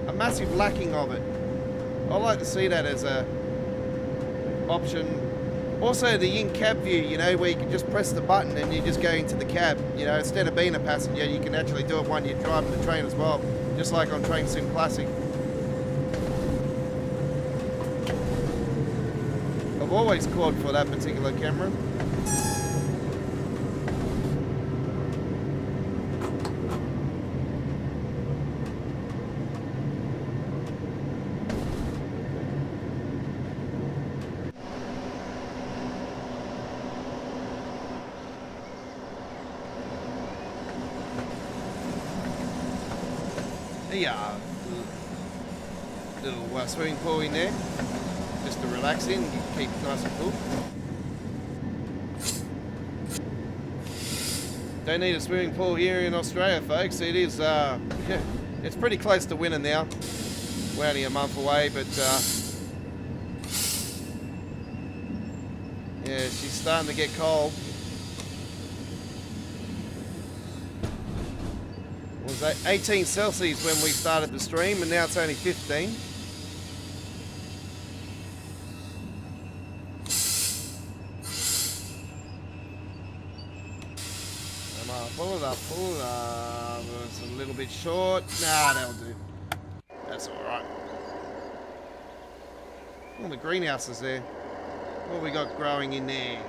a massive lacking of it. I like to see that as a option. Also the in-cab view, you know, where you can just press the button and you just go into the cab. You know, instead of being a passenger, you can actually do it when you're driving the train as well. Just like on Train Sim Classic. I've always called for that particular camera. Yeah, little swimming pool in there, just to relax in, keep it nice and cool. Don't need a swimming pool here in Australia, folks. It is, it's pretty close to winter now. We're only a month away, but yeah, she's starting to get cold. It was 18 Celsius when we started the stream, and now it's only 15. Come on, pull it up, pull it up. It's a little bit short. Nah, that'll do. That's alright. Oh, the greenhouse is there. What we got growing in there?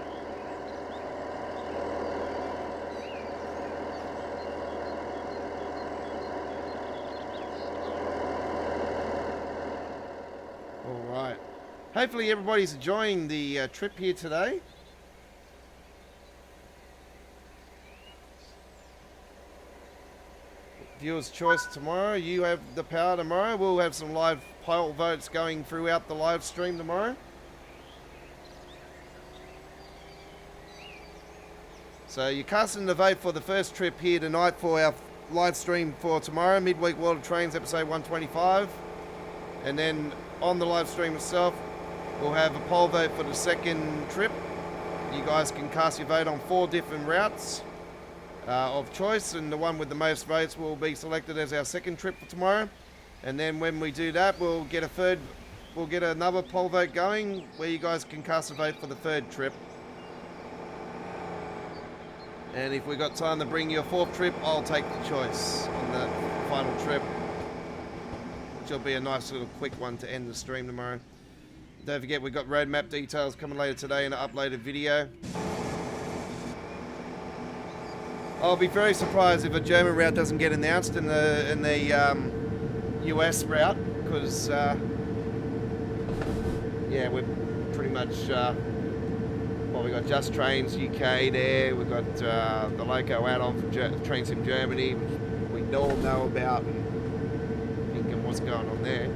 Alright. Hopefully everybody's enjoying the trip here today. Viewer's choice tomorrow. You have the power tomorrow. We'll have some live poll votes going throughout the live stream tomorrow. So you're casting the vote for the first trip here tonight for our live stream for tomorrow, Midweek World of Trains episode 125. And then on the live stream itself, we'll have a poll vote for the second trip. You guys can cast your vote on 4 different routes of choice, and the one with the most votes will be selected as our second trip for tomorrow. And then when we do that, we'll get another poll vote going where you guys can cast a vote for the third trip. And if we got time to bring you a 4th trip, I'll take the choice on the final trip, which will be a nice little quick one to end the stream tomorrow. Don't forget, we've got roadmap details coming later today in an uploaded video. I'll be very surprised if a German route doesn't get announced in the US route, because yeah, we're pretty much well, we got Just Trains UK there. We've got the Loco add-on from Train Sim Germany, which we all know about and what's going on there.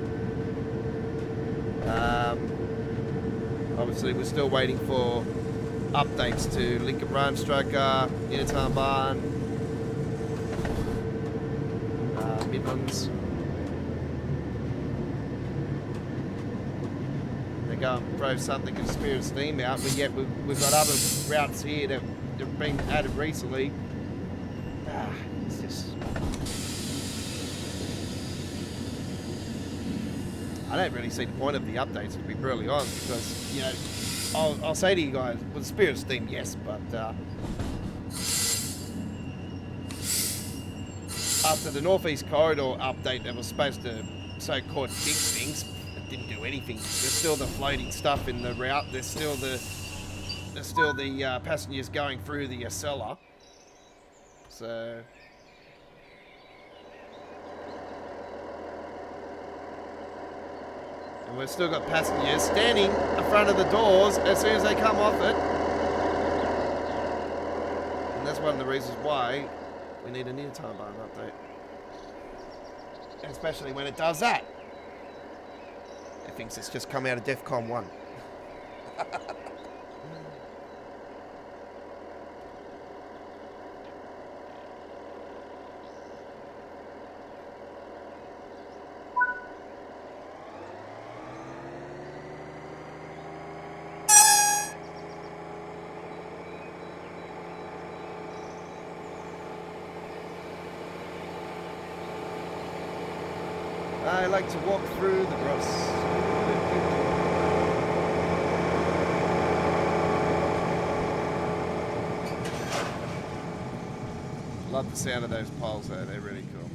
Obviously, we're still waiting for updates to Lincoln Braunstracker, Innertarnbahn, Midlands. They go and throw something in Spirit of Steam out, but yet we've got other routes here that have been added recently. It's just... I don't really see the point of the updates, to be brutally honest, because, you know, I'll say to you guys, with Spirit of Steam, yes, but after the Northeast Corridor update that was supposed to so-called fix things, it didn't do anything. There's still the floating stuff in the route. There's still the passengers going through the cellar. So... And we've still got passengers standing in front of the doors as soon as they come off it. And that's one of the reasons why we need a near time bar update. Especially when it does that. It thinks it's just come out of DEFCON 1. I like to walk through the grass. Love the sound of those poles though, they're really cool.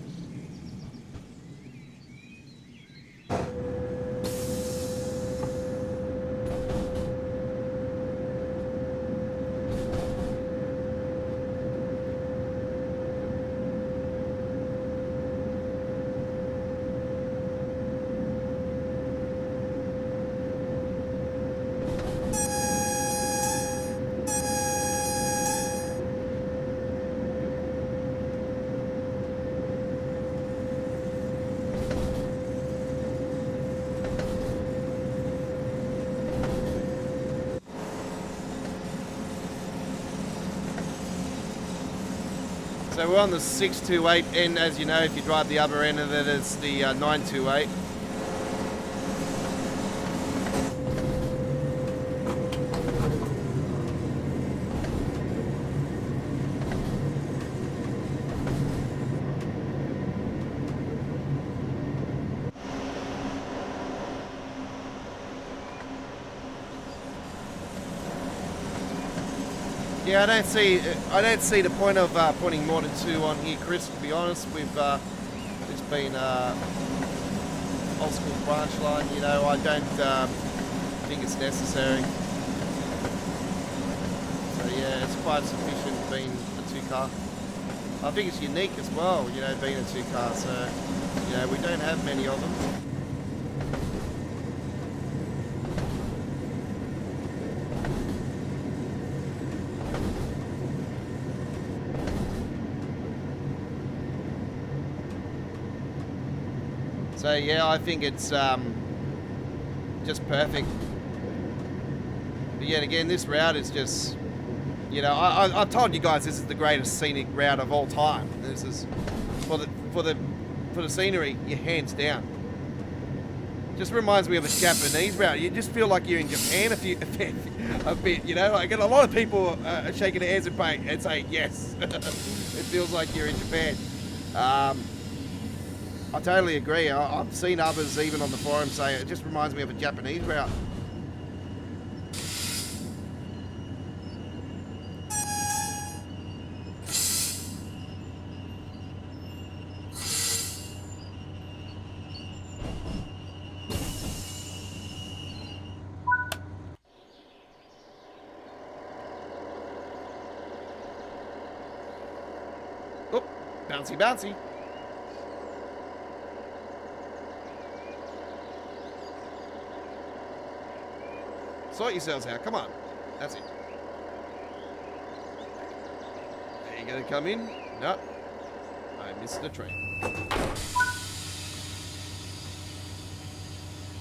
So we're on the 628 end, as you know, if you drive the other end of it, it's the 928. Yeah, I don't see the point of putting more than 2 on here, Chris. To be honest, we've it's been old school branch line. You know, I don't think it's necessary. So yeah, it's quite sufficient being a 2-car. I think it's unique as well. You know, being a 2-car. So you know, we don't have many of them. So yeah, I think it's just perfect. But yet again, this route is just, you know, I've told you guys this is the greatest scenic route of all time. This is for the scenery, you're hands down. Just reminds me of a Japanese route. You just feel like you're in Japan a bit, you know. Like, and a lot of people are shaking their heads and saying yes. It feels like you're in Japan. I totally agree. I've seen others even on the forum say it just reminds me of a Japanese route. Oh, bouncy, bouncy. Sort yourselves out, come on. That's it. Are you gonna come in? No. I missed the train.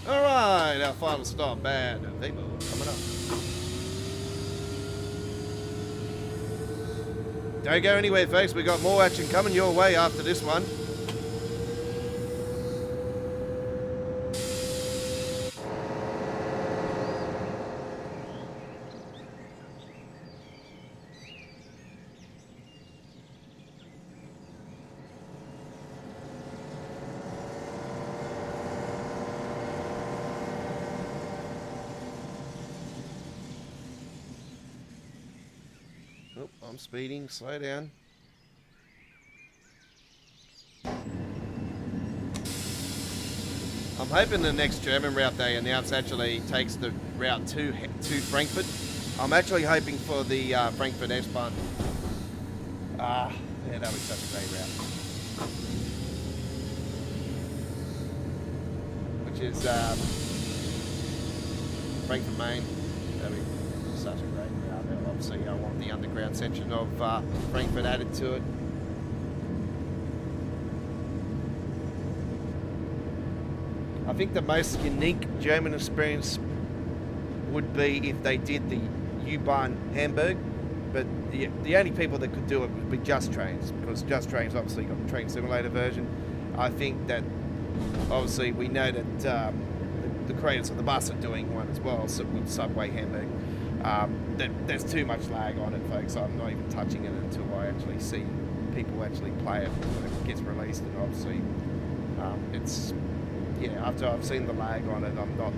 Alright, our final stop, bad people coming up. Don't go anywhere, folks. We got more action coming your way after this one. Oh, I'm speeding. Slow down. I'm hoping the next German route they announce actually takes the route to Frankfurt. I'm actually hoping for the Frankfurt S-Bahn. Yeah, that was such a great route. Which is Frankfurt Main. That'd be such a great route. Obviously, I want the underground section of Frankfurt added to it. I think the most unique German experience would be if they did the U-Bahn Hamburg, but the only people that could do it would be Just Trains, because Just Trains obviously got the train simulator version. I think that obviously we know that the creators of the bus are doing one as well, so with Subway Hamburg. There's too much lag on it, folks. I'm not even touching it until I actually see people actually play it when it gets released, and obviously it's, yeah, after I've seen the lag on it, I'm not.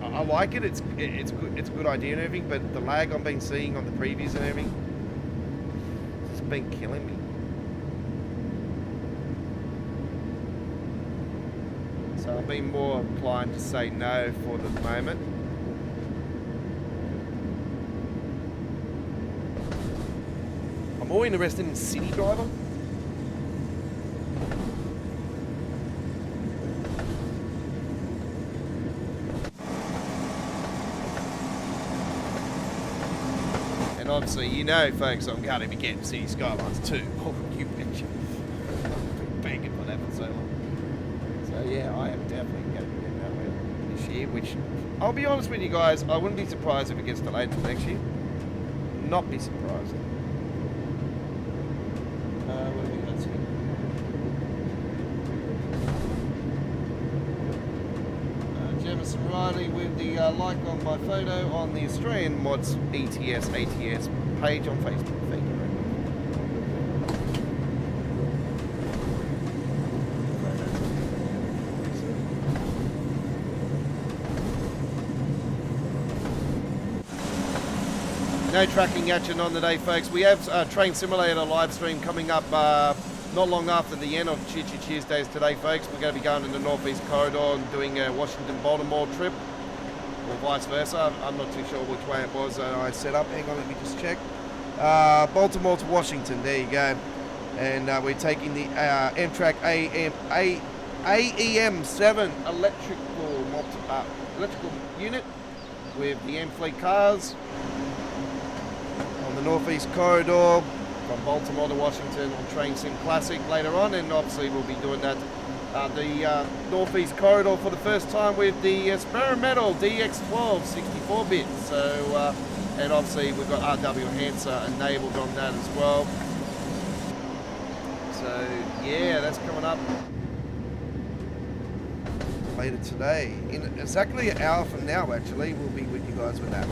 I like it. It's good. It's a good idea and everything, but the lag I've been seeing on the previews and everything, it's been killing me. So I've been more inclined to say no for the moment. I'm more interested in City Driver. And obviously, you know, folks, I'm going to be getting City Skylines too. Oh, you betcha. I've been begging for that for so long. So yeah, I am definitely going to be getting that one this year, which, I'll be honest with you guys, I wouldn't be surprised if it gets delayed till next year. Not be surprised. What have we got here? Jemison Riley with the like on my photo on the Australian Mods ATS page on Facebook. Thank you very much. No tracking action on the day, folks. We have Train Simulator live stream coming up not long after the end of Choo Choo Tuesdays today, folks. We're going to be going in the Northeast Corridor and doing a Washington-Baltimore trip, or vice versa. I'm not too sure which way it was I set up. Hang on, let me just check. Baltimore to Washington, there you go. And we're taking the Amtrak AEM7 electrical unit with the M Fleet cars on the Northeast Corridor from Baltimore to Washington on Train Sim Classic later on, and obviously we'll be doing that the Northeast Corridor for the first time with the experimental DX12 64-bit. So and obviously we've got RW Enhancer enabled on that as well. So yeah, that's coming up later today. In exactly an hour from now, actually, we'll be with you guys with that.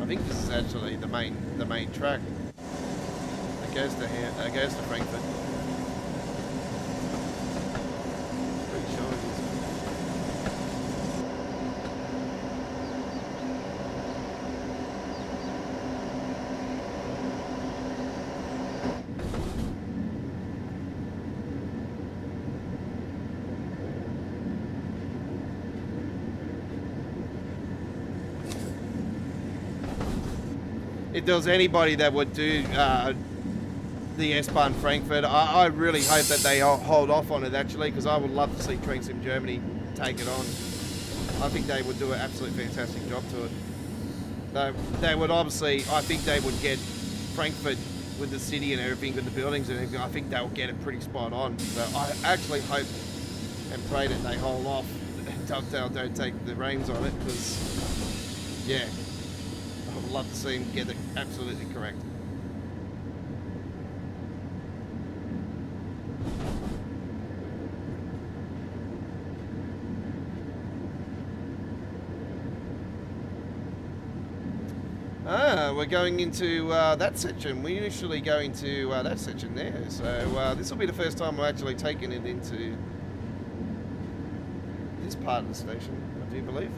I think this is actually the main track that goes to Frankfurt. Pretty sure it is. If there was anybody that would do the S-Bahn Frankfurt, I really hope that they hold off on it, actually, because I would love to see Train Sim Germany take it on. I think they would do an absolutely fantastic job to it. They would obviously, I think they would get Frankfurt with the city and everything, with the buildings and everything. I think they will get it pretty spot on. So I actually hope and pray that they hold off and Dovetail don't take the reins on it, because, yeah, I would love to see him get it absolutely correct. We're going into that section. We usually go into that section there. So this will be the first time we're actually taking it into this part of the station, I do believe.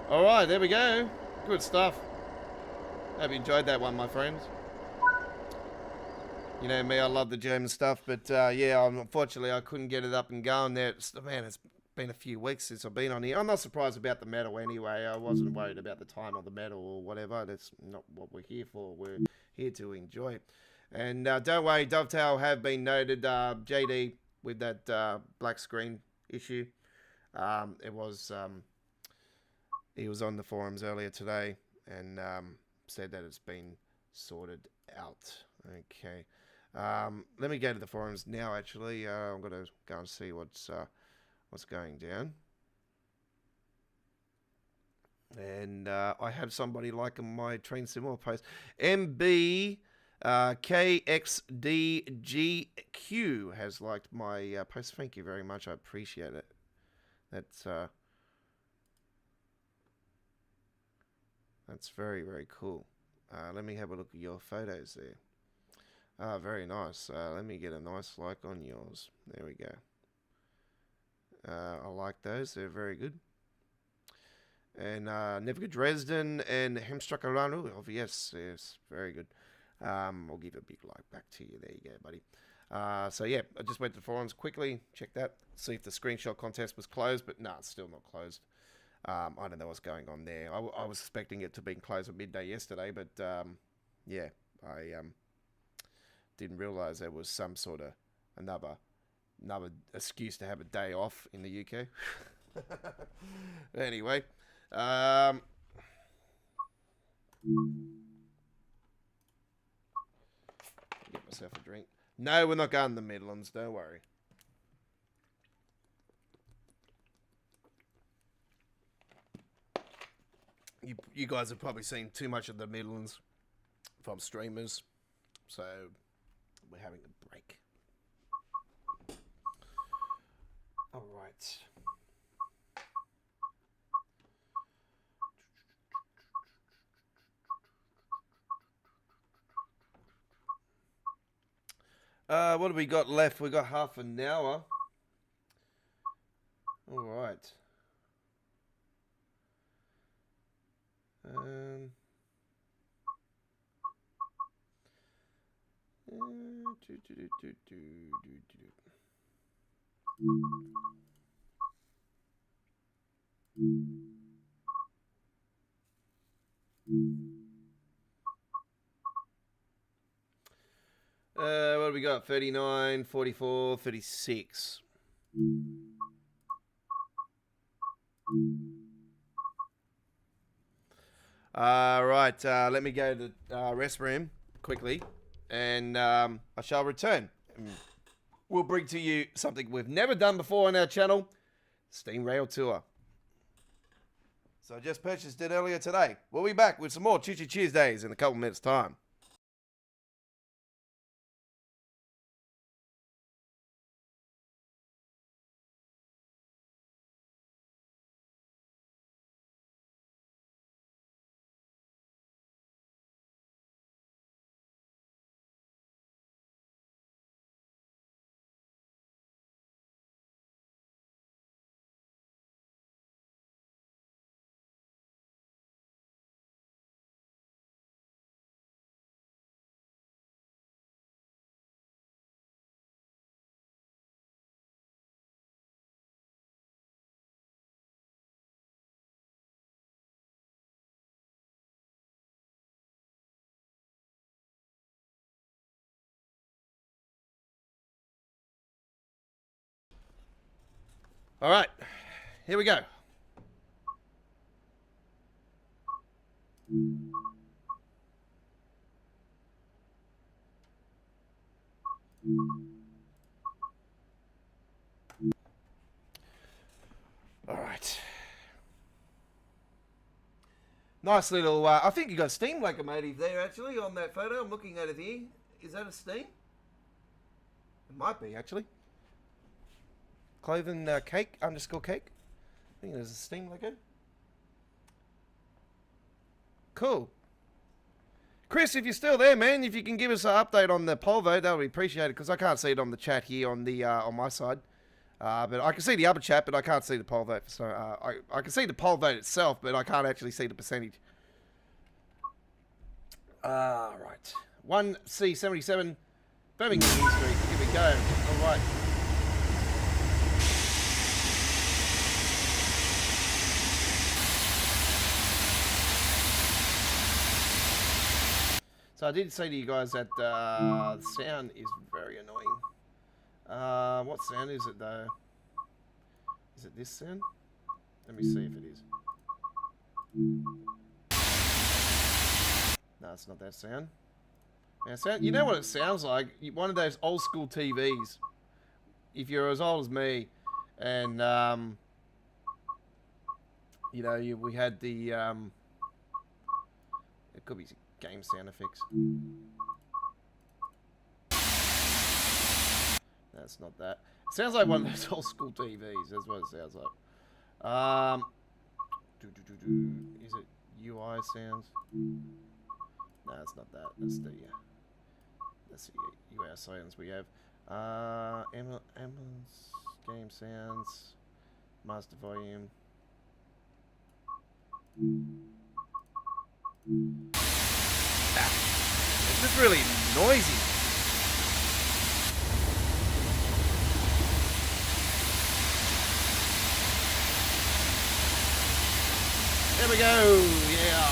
All right, there we go. Good stuff. Hope you enjoyed that one, my friends. You know me, I love the German stuff, but yeah, unfortunately I couldn't get it up and going there. Man, it's been a few weeks since I've been on here. I'm not surprised about the medal anyway. I wasn't worried about the time of the medal or whatever. That's not what we're here for. We're here to enjoy. And don't worry, Dovetail have been noted, JD, with that black screen issue. It was he was on the forums earlier today and said that it's been sorted out. Okay. Let me go to the forums now. Actually, I'm gonna go and see what's going down. And I have somebody liking my Train SimRail post. MB KXDGQ has liked my post. Thank you very much. I appreciate it. That's very, very cool. Let me have a look at your photos there. Very nice. Let me get a nice like on yours. There we go. I like those. They're very good. And Nevka Dresden and Hemstrakaranu. Oh, yes, very good. I'll give a big like back to you. There you go, buddy. So yeah, I just went to the forums quickly, checked that, see if the screenshot contest was closed, but no, it's still not closed. I don't know what's going on there. I was expecting it to be closed at midday yesterday, but yeah, I didn't realize there was some sort of another excuse to have a day off in the UK. Anyway, get myself a drink. No, we're not going to the Midlands, don't worry. You guys have probably seen too much of the Midlands from streamers, so we're having a break. All right. What have we got left? We got half an hour. All right. What do we got? 39, 44, 36. Right, let me go to the rest room quickly, and I shall return. We'll bring to you something we've never done before on our channel, SimRail Tour. So I just purchased it earlier today. We'll be back with some more Choo Choo Tuesdays in a couple minutes' time. All right, here we go. All right. Nice little, I think you got Steam locomotive there actually on that photo. I'm looking at it here. Is that a Steam? It might be actually. Cloven cake, _ cake. I think there's a Steam logo. Cool. Chris, if you're still there, man, if you can give us an update on the poll vote, that would be appreciated because I can't see it on the chat here on the on my side. But I can see the other chat, but I can't see the poll vote. So I can see the poll vote itself, but I can't actually see the percentage. Right. 1C77, Birmingham Street. Here we go. All right. So I did say to you guys that the sound is very annoying. What sound is it though? Is it this sound? Let me see if it is. No, it's not that sound. Now, you know what it sounds like? One of those old school TVs. If you're as old as me, and you know, we had the it could be game sound effects. That's not that. It sounds like one of those old school TVs. That's what it sounds like. Is it UI sounds? No, it's not that. That's the UI sounds we have. Ambulance, game sounds, master volume. It's just really noisy. There we go. Yeah.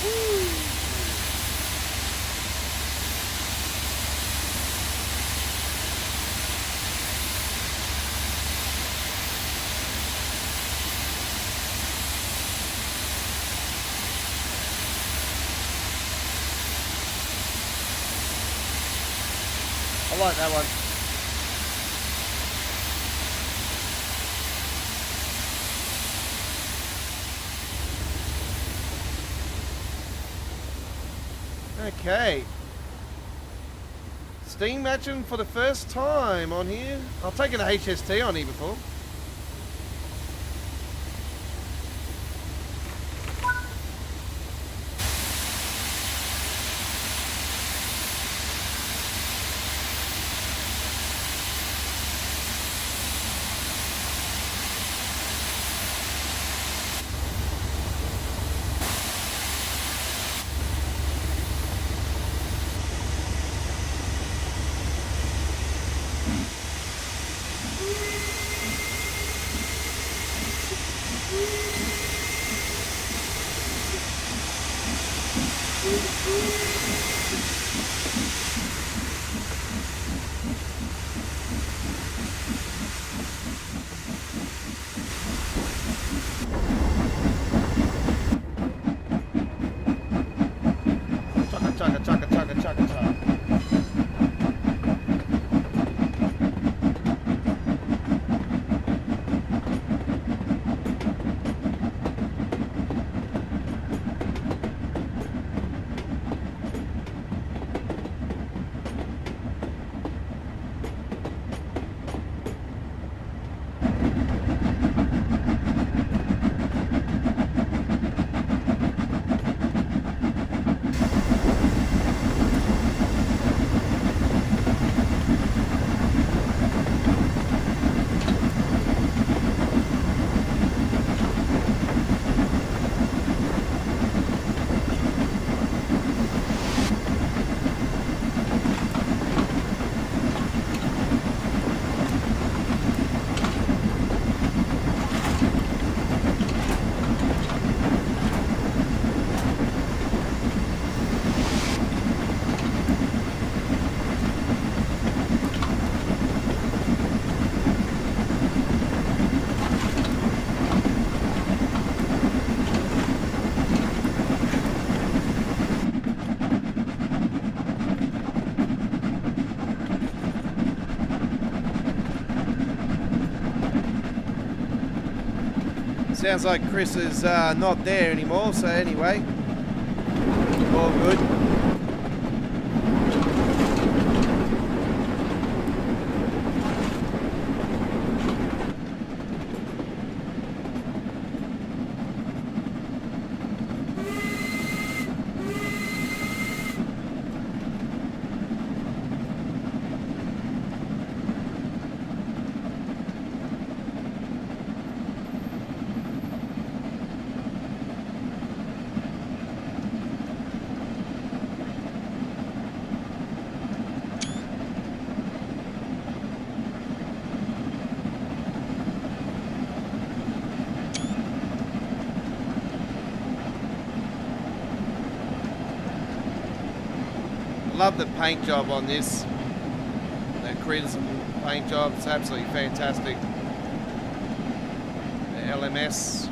Woo. I like that one. Okay. Steam matching for the first time on here. I've taken a HST on here before. Sounds like Chris is not there anymore, so anyway, all good. Love the paint job on this. The Crism paint job, it's absolutely fantastic. The LMS.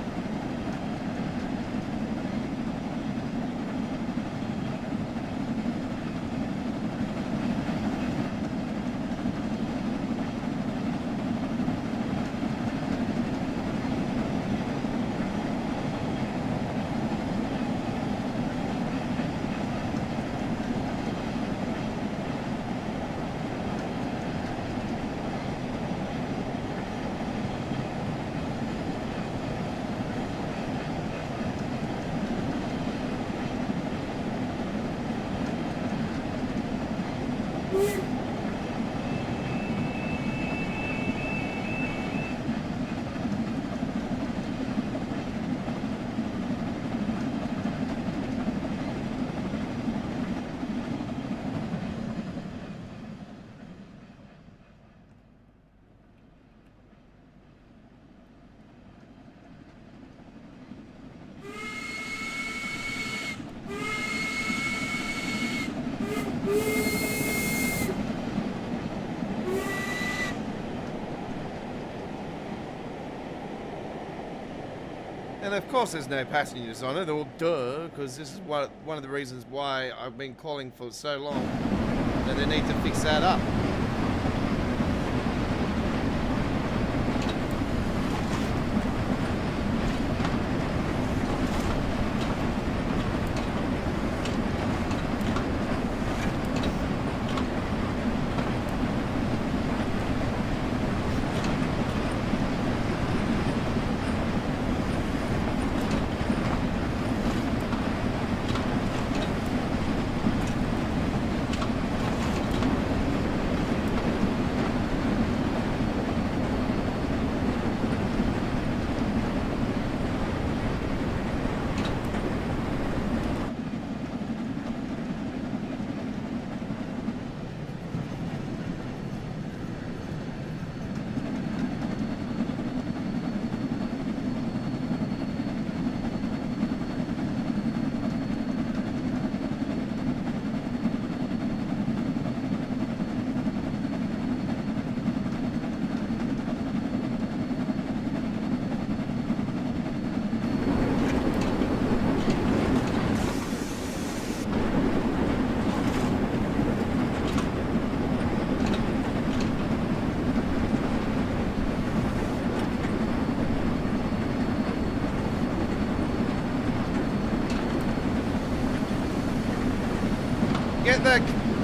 And of course there's no passengers on it, or duh, because this is one of the reasons why I've been calling for so long that they need to fix that up.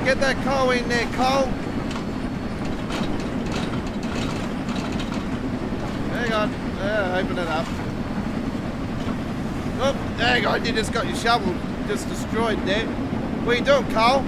Get that coal in there, Cole. Hang on. Open it up. Oh, hang on. You just got your shovel just destroyed there. What are you doing, Cole?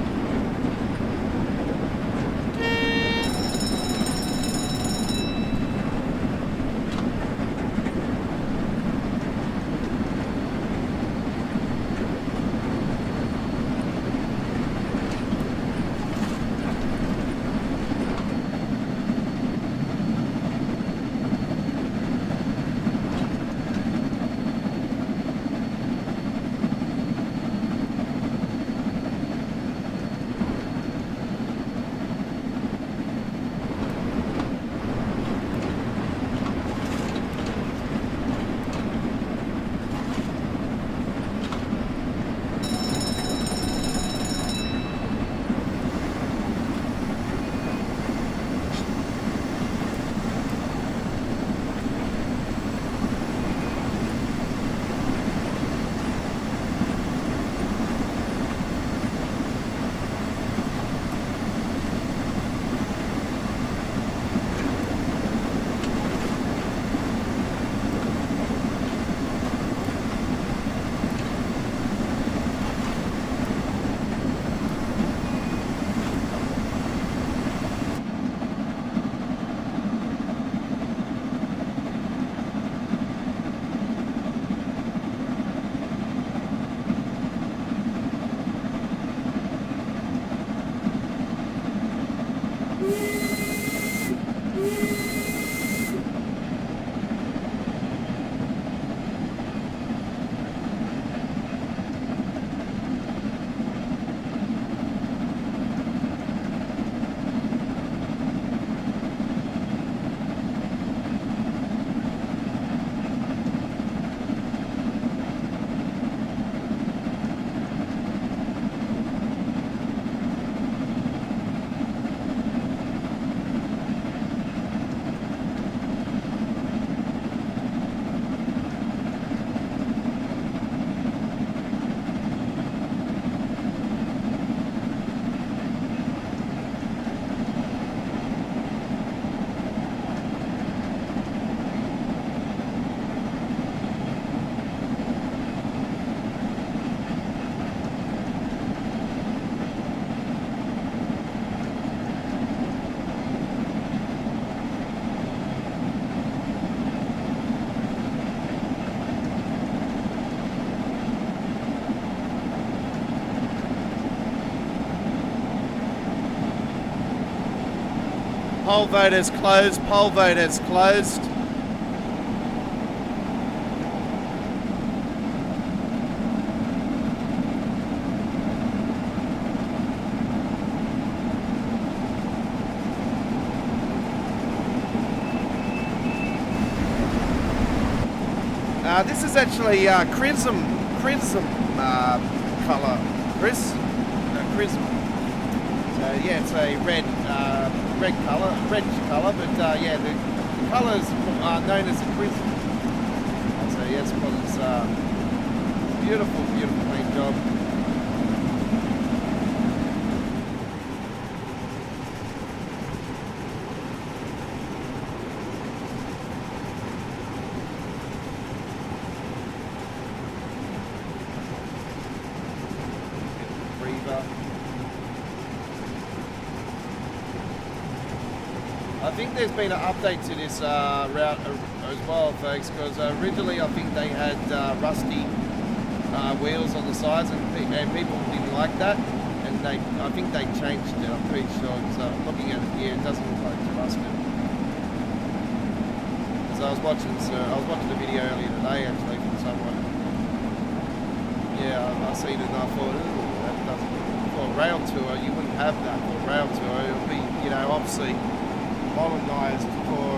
Poll voters closed. Poll voters closed. This is actually Chrism colour, Chris. Chrism. So yeah, it's a red colour, but yeah, the colours are known as a Chrism. So yes, because it's beautiful paint job. I think there's been an update to this route as well, folks, because originally I think they had rusty wheels on the sides, and people didn't like that, and I think they changed it. I'm pretty sure. So looking at it here, it doesn't look like it's rusted. So I was watching the video earlier today actually from someone. Yeah, I seen it and I thought, ooh, that doesn't. For a rail tour, you wouldn't have that. For a rail tour, it would be, you know, obviously modernised for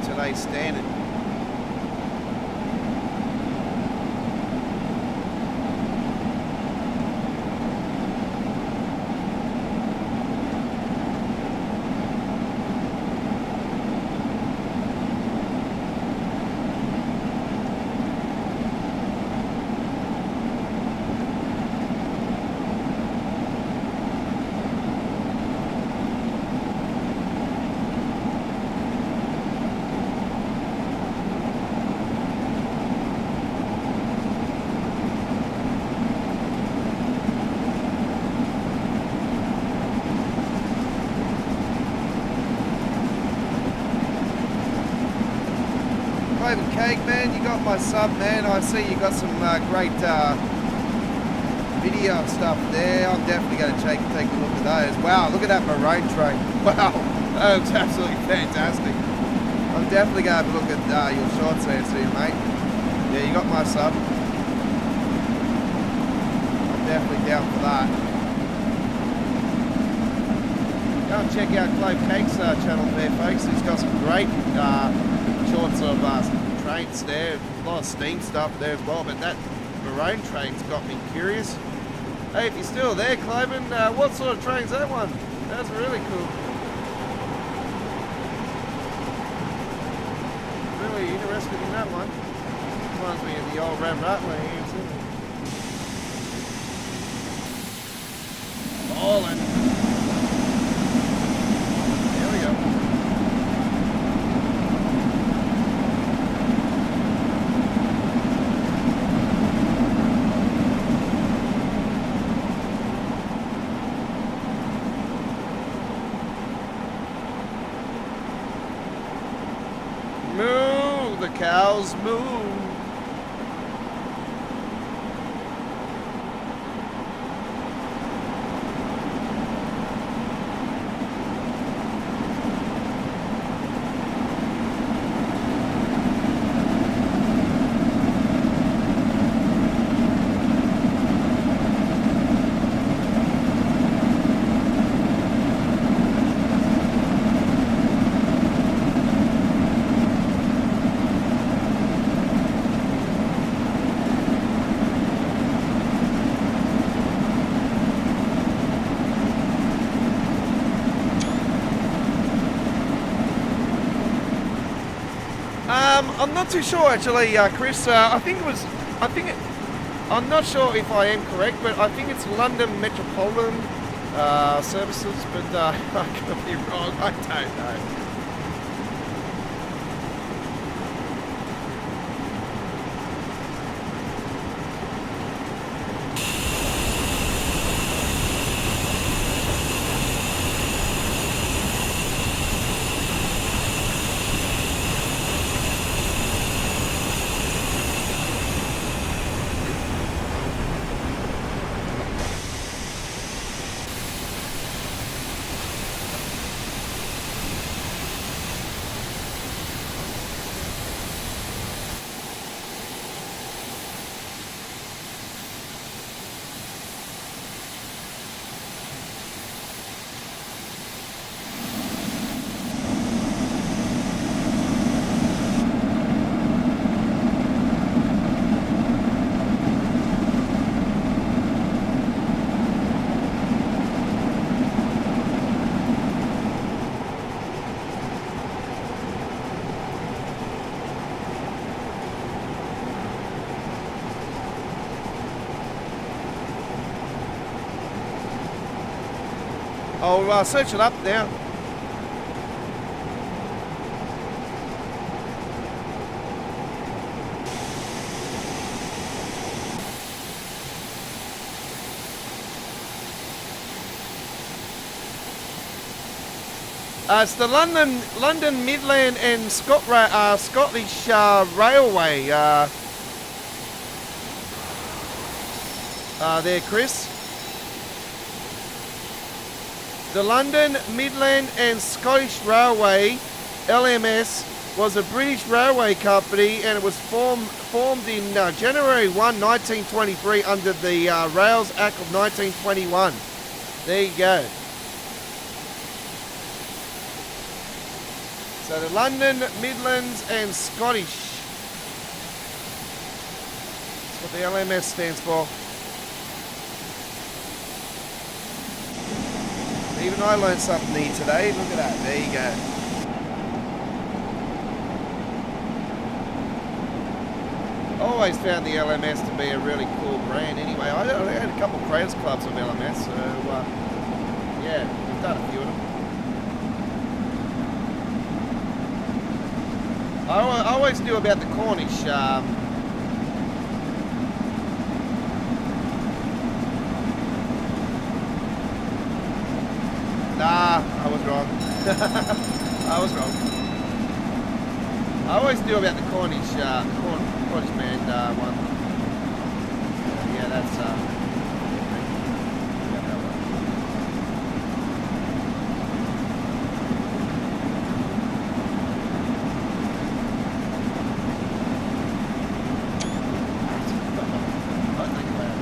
today's standard. Cake, man, you got my sub, man. I see you got some great video stuff there. I'm definitely going to take a look at those. Wow, look at that maroon train. Wow, that looks absolutely fantastic. I'm definitely going to have a look at your shorts there too, mate. Yeah, you got my sub. I'm definitely down for that. Go and check out Clove Cake's channel there, folks. He's got some great shorts of trains there, a lot of steam stuff there as well, but that maroon train's got me curious. Hey, if you're still there, Cloven, what sort of train's that one? That's really cool. Really interested in that one. Reminds me of the old Ram Rattler here, too. Ballin'. There we go. Cows moo. I'm not too sure actually, Chris. I'm not sure if I am correct, but I think it's London Metropolitan Services, but I could be wrong. I don't know. I'll search it up now. It's the London Midland and Scottish Railway. There, Chris. The London Midland and Scottish Railway, LMS, was a British railway company, and it was formed in January 1, 1923 under the Rails Act of 1921. There you go. So the London, Midlands and Scottish. That's what the LMS stands for. Even I learned something new today. Look at that. There you go. I always found the LMS to be a really cool brand anyway. I had a couple of Creators Clubs of LMS, so yeah, we've done a few of them. I always knew about the Cornish. Nah, I was wrong. I was wrong. I always knew about the Cornish, Cornish band one. Yeah, that's yeah, that one. I think about it.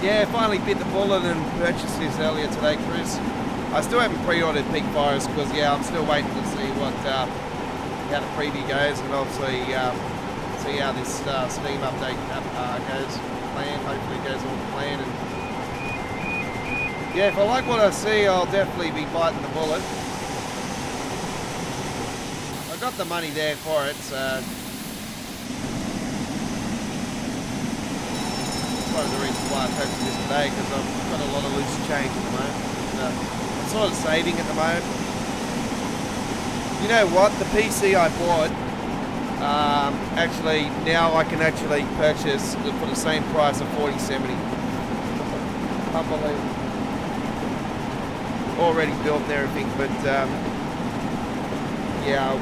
Yeah, finally bit the bullet and purchased this earlier today, Chris. I still haven't pre-ordered Peak Virus because, yeah, I'm still waiting to see what how the preview goes, and obviously see how this Steam update goes. Hopefully it goes all to plan. And yeah, if I like what I see, I'll definitely be biting the bullet. I got the money there for it, so. One of the reasons why I purchased this today, because I've got a lot of loose change at the moment. I'm sort of saving at the moment. You know what? The PC I bought, actually now I can actually purchase for the same price of $40.70. Unbelievable. Already built and everything, but yeah,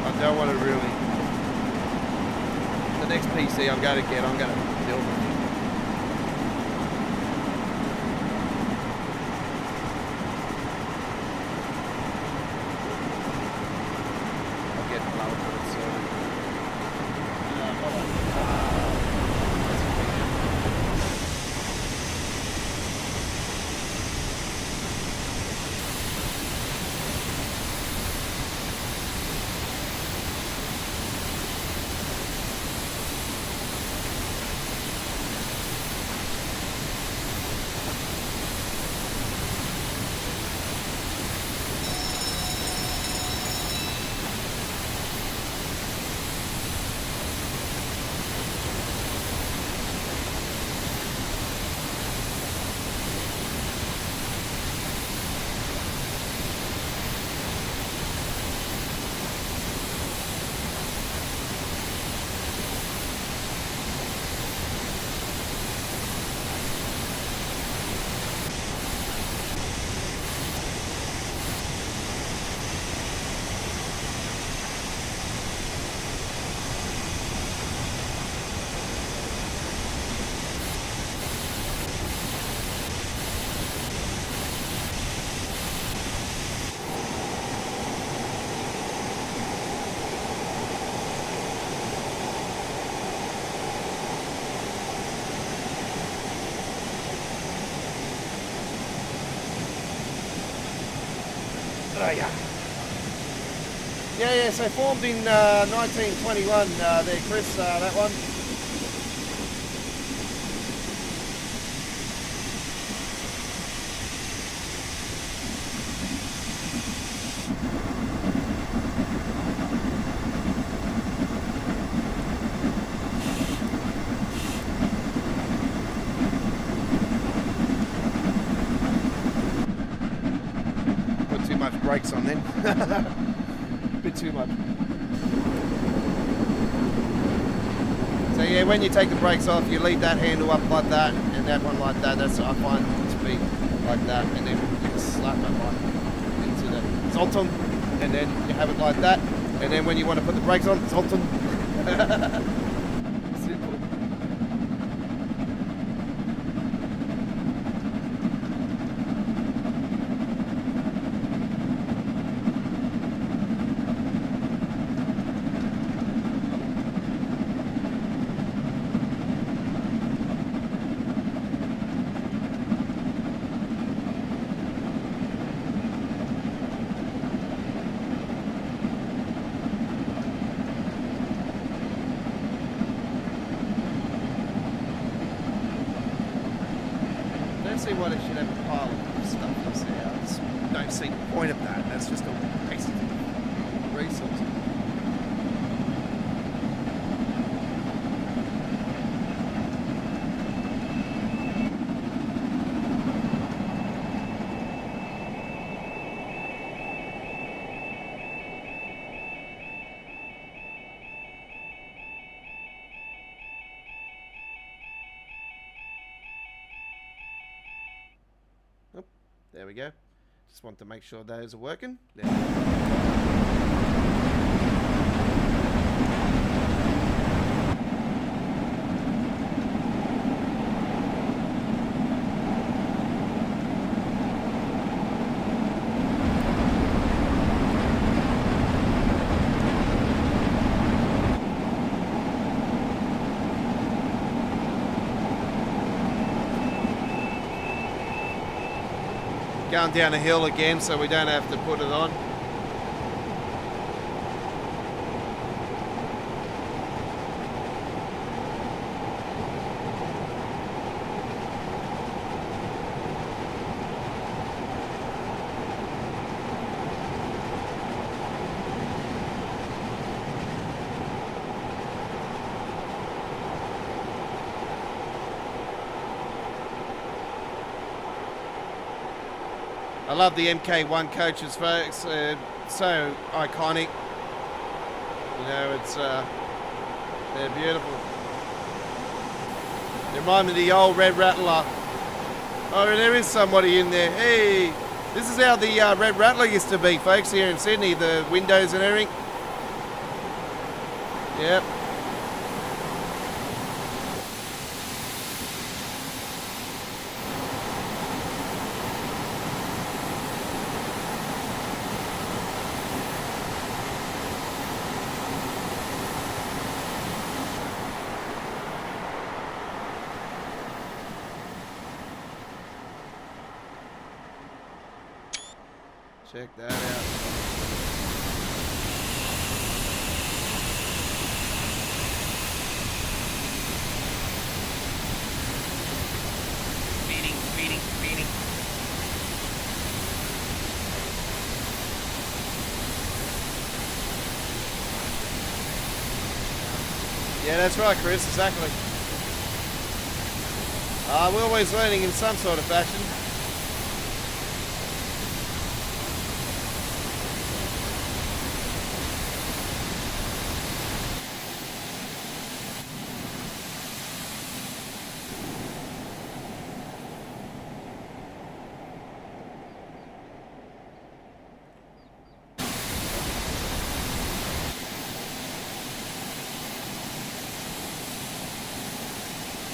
I don't want to really. The next PC I'm going to get, I'm going to build it. I'll get lower for it soon. Oh, yeah, so formed in 1921 there, Chris, that one. brakes on then. Bit too much. So yeah, when you take the brakes off, you leave that handle up like that, and that one like that. That's what I find to be like that, and then you just slap it like into the Zoltan, and then you have it like that, and then when you want to put the brakes on, Zoltan. Simple. See why they should have a pile of stuff that's there. I just don't see the point of that. That's just a waste of resources. There we go. Just want to make sure those are working. There. Going down a hill again, so we don't have to put it on. I love the MK1 coaches, folks. So iconic. You know, it's they're beautiful. They remind me of the old Red Rattler. Oh, there is somebody in there. Hey, this is how the Red Rattler used to be, folks, here in Sydney. The windows and everything. Yep. Check that out. Speeding. Yeah, that's right, Chris, exactly. We're always learning in some sort of fashion.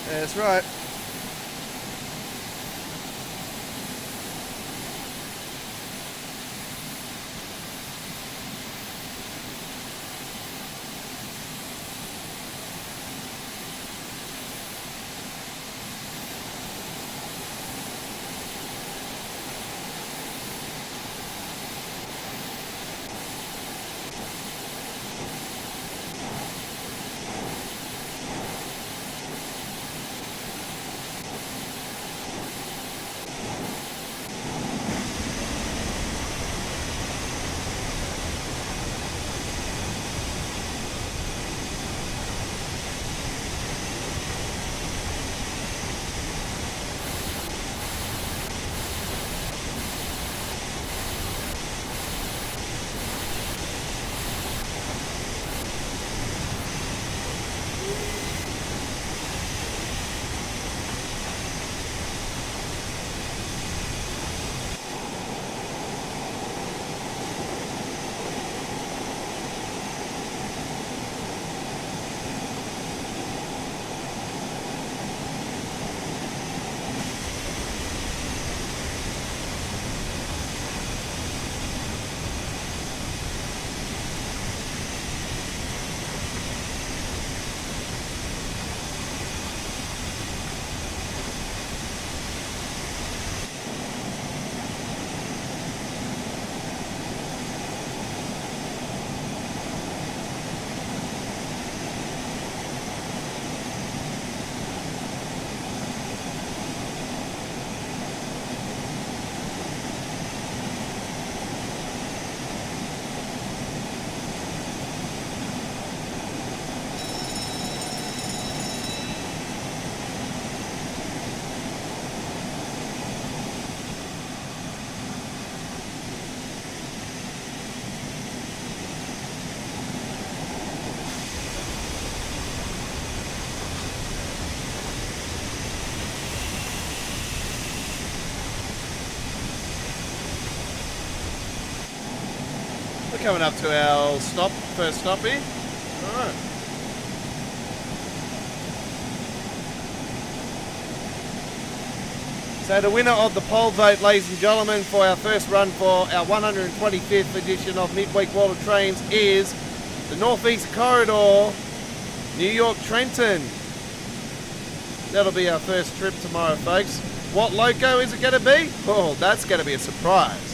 That's right. coming up to our first stop here. Alright. So the winner of the poll vote, ladies and gentlemen, for our first run for our 125th edition of Midweek World of Trains is the Northeast Corridor, New York Trenton. That'll be our first trip tomorrow, folks. What loco is it going to be? Oh, that's going to be a surprise.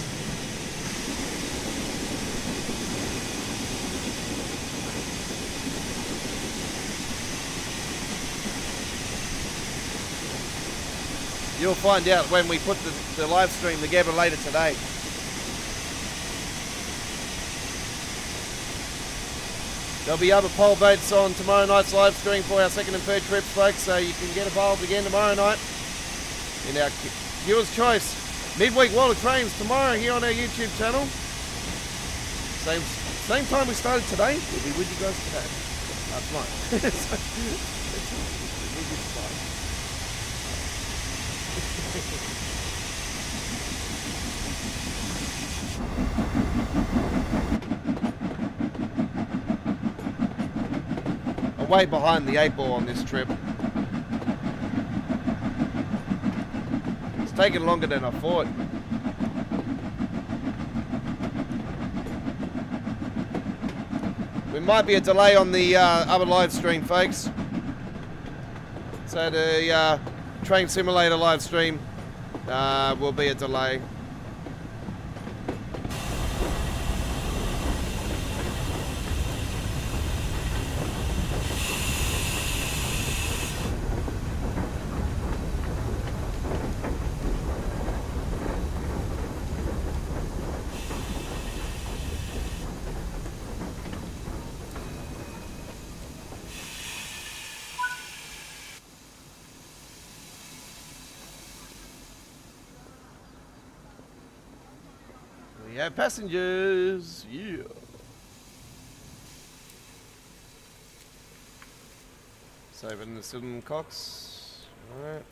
You'll find out when we put the live stream together later today. There'll be other poll votes on tomorrow night's live stream for our second and third trips, folks, so you can get involved again tomorrow night in our Viewer's Choice Midweek World of Trains tomorrow here on our YouTube channel. Same time we started today. We'll be with you guys today. That's right. I'm way behind the 8 ball on this trip. It's taking longer than I thought. We might be a delay on the other live stream, folks. So the Train Simulator live stream will be a delay. We have passengers, yeah. Saving the Simcox, alright.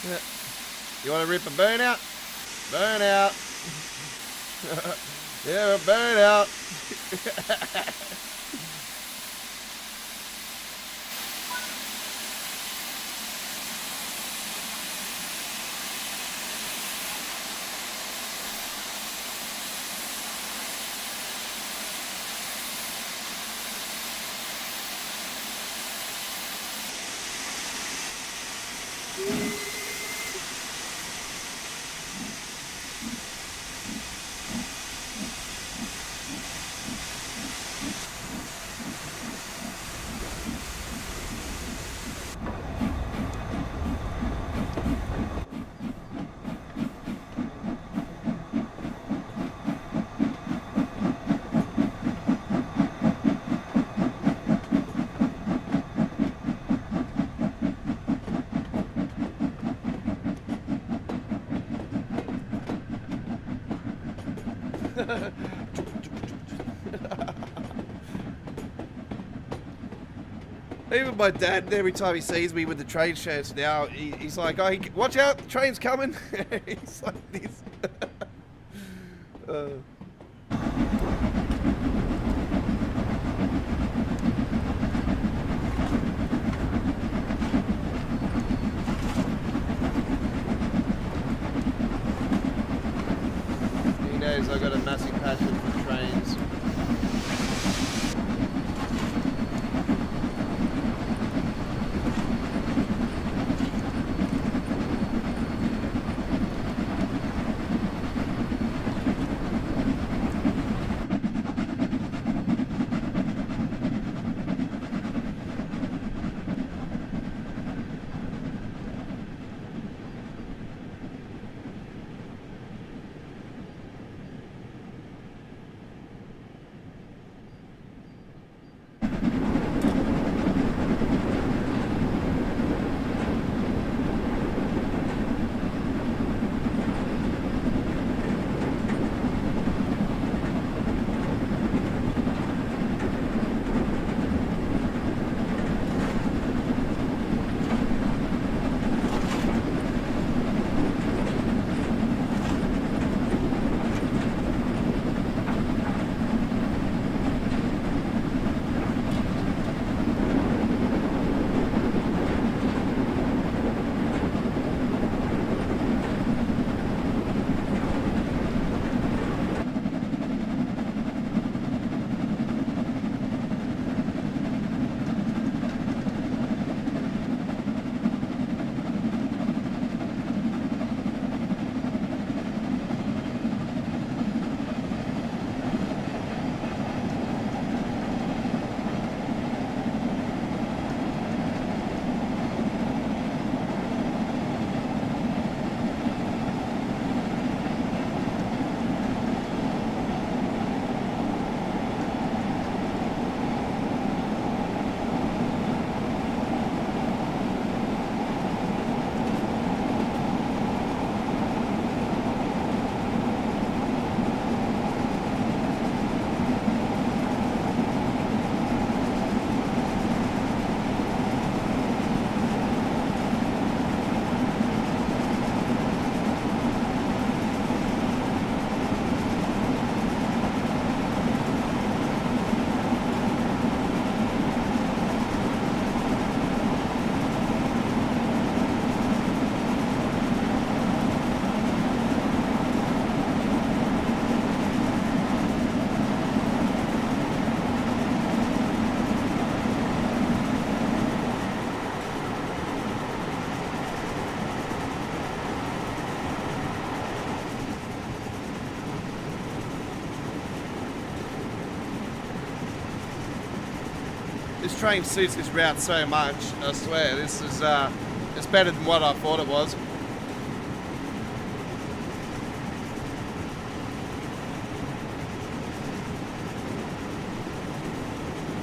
Yeah. You want to rip a burnout? Burnout. Yeah, a burnout. Even my dad, every time he sees me with the train shirts now, he's like, "Oh, watch out, the train's coming." He's like this. He knows I've got a massive passion for trains. This train suits this route so much, I swear. This is it's better than what I thought it was.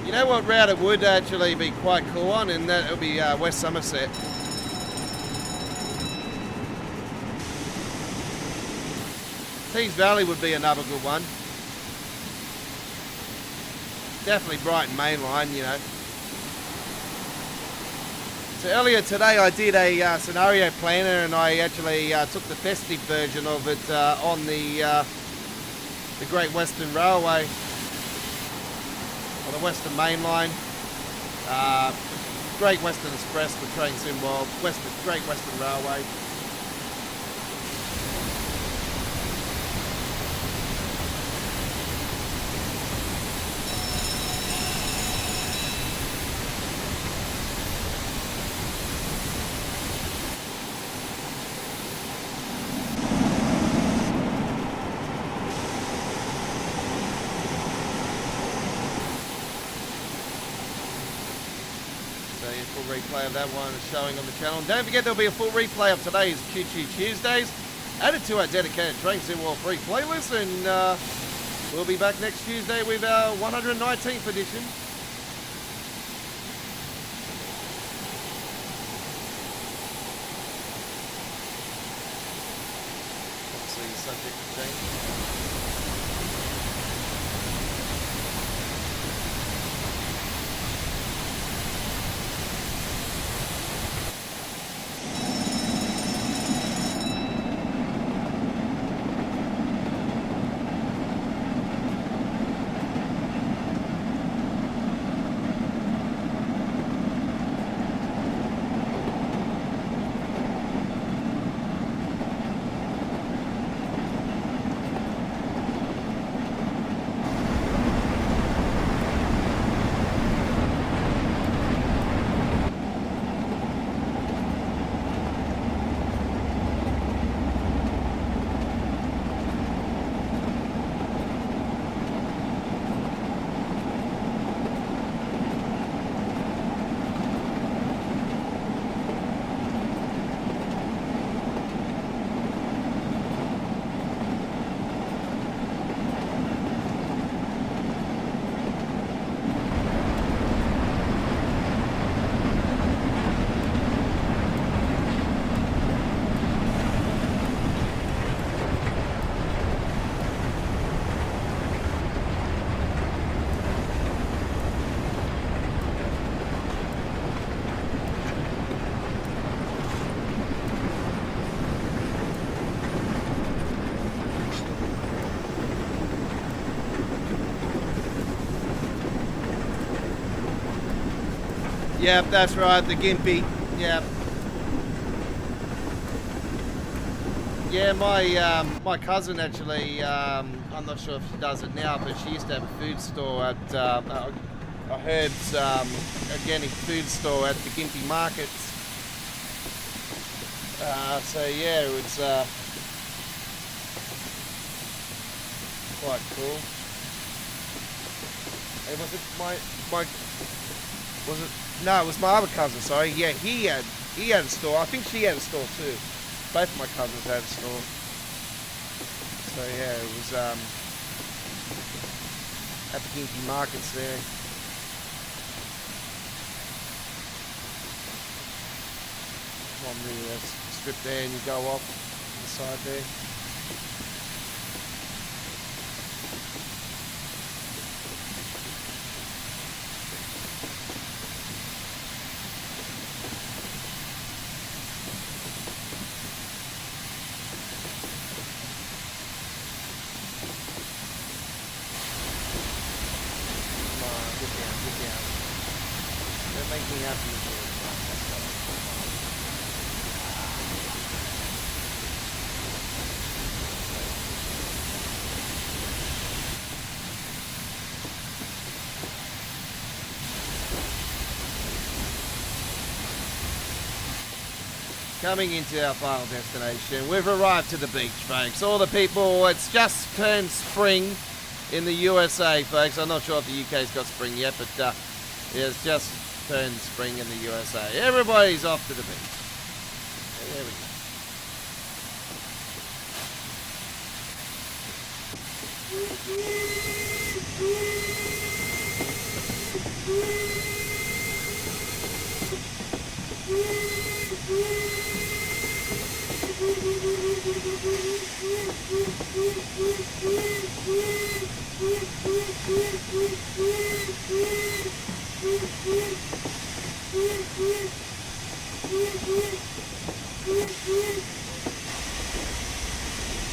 You know what route it would actually be quite cool on, and that it would be West Somerset. Tees Valley would be another good one. Definitely Brighton Mainline, you know. So earlier today I did a scenario planner, and I actually took the festive version of it on the Great Western Railway, or the Western Mainline. Great Western Express with Train Sim World, Great Western Railway. Full replay of that one is showing on the channel. And don't forget there'll be a full replay of today's Choo Choo Tuesdays added to our dedicated Train Sim World free playlist, and we'll be back next Tuesday with our 119th edition. Obviously subject to change. Yep, that's right, the Gympie. Yep. Yeah, my cousin actually, I'm not sure if she does it now, but she used to have a food store at, I heard, organic food store at the Gympie markets. So yeah, it was quite cool. Hey, was it my was it? No, it was my other cousin, sorry. Yeah, he had a store. I think she had a store too. Both of my cousins had a store. So yeah, it was at the Gympie markets there. One really strip there and you go off the side there. Coming into our final destination, we've arrived to the beach, folks. All the people, it's just turned spring in the USA, folks. I'm not sure if the UK's got spring yet, but It's just turned spring in the USA. Everybody's off to the beach. There we go.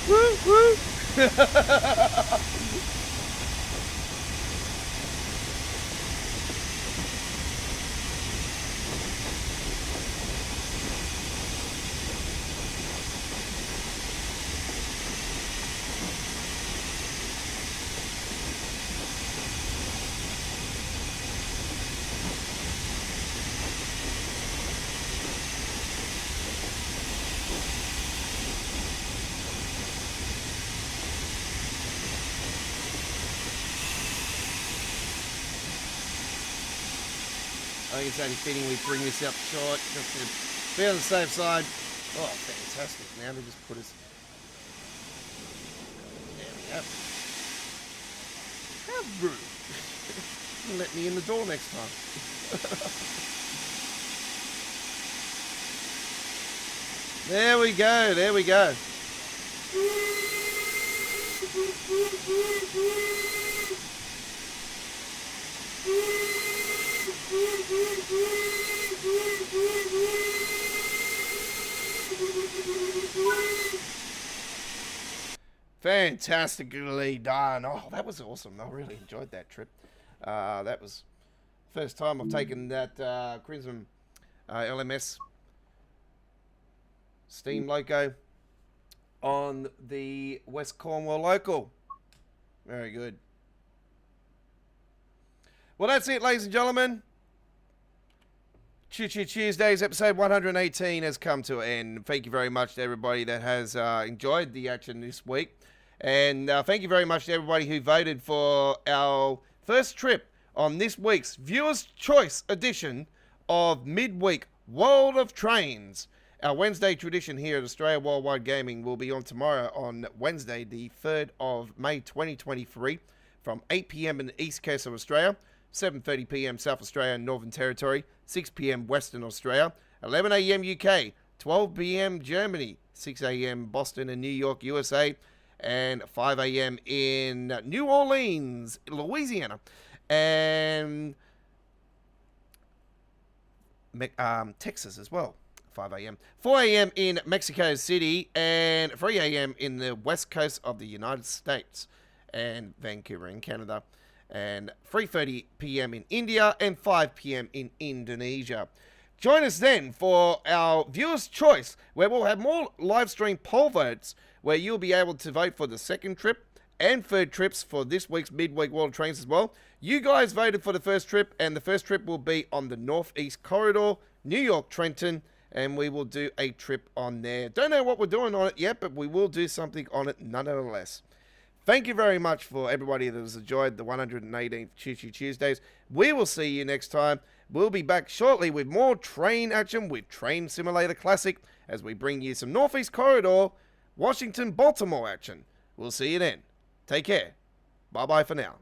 Woo, woo. I think it's only fitting we bring this up short just to be on the safe side. Oh, fantastic. Now they just put us... There we go. How rude. Let me in the door next time. There we go. There we go. Fantastically done. Oh, that was awesome. I really enjoyed that trip. That was the first time I've taken that Crimson LMS Steam Loco on the West Cornwall local. Very good. Well, that's it, ladies and gentlemen. Choo Choo Tuesdays, episode 118 has come to an end. Thank you very much to everybody that has enjoyed the action this week. And thank you very much to everybody who voted for our first trip on this week's Viewer's Choice edition of Midweek World of Trains. Our Wednesday tradition here at Australia Worldwide Gaming will be on tomorrow on Wednesday, the 3rd of May 2023 from 8 p.m. in the East Coast of Australia, 7:30 p.m. South Australia and Northern Territory, 6 p.m. Western Australia, 11 a.m. UK, 12 p.m. Germany, 6 a.m. Boston and New York, USA, and 5 a.m. in New Orleans, Louisiana, and Texas as well, 5 a.m. 4 a.m. in Mexico City, and 3 a.m. in the west coast of the United States, and Vancouver in Canada, and 3:30 p.m. in India, and 5 p.m. in Indonesia. Join us then for our Viewer's Choice, where we'll have more live stream poll votes, where you'll be able to vote for the second trip and third trips for this week's Midweek World Trains as well. You guys voted for the first trip, and the first trip will be on the Northeast Corridor, New York, Trenton, and we will do a trip on there. Don't know what we're doing on it yet, but we will do something on it nonetheless. Thank you very much for everybody that has enjoyed the 118th Choo Choo Tuesdays. We will see you next time. We'll be back shortly with more train action with Train Simulator Classic as we bring you some Northeast Corridor, Washington, Baltimore action. We'll see you then. Take care. Bye-bye for now.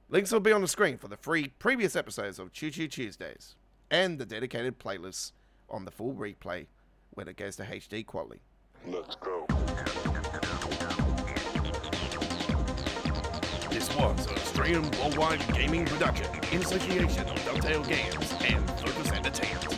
Links will be on the screen for the free previous episodes of Choo Choo Tuesdays and the dedicated playlists on the full replay when it goes to HD quality. Let's go. This was an Australian Worldwide Gaming production in association with Dovetail Games and Focus Entertainment.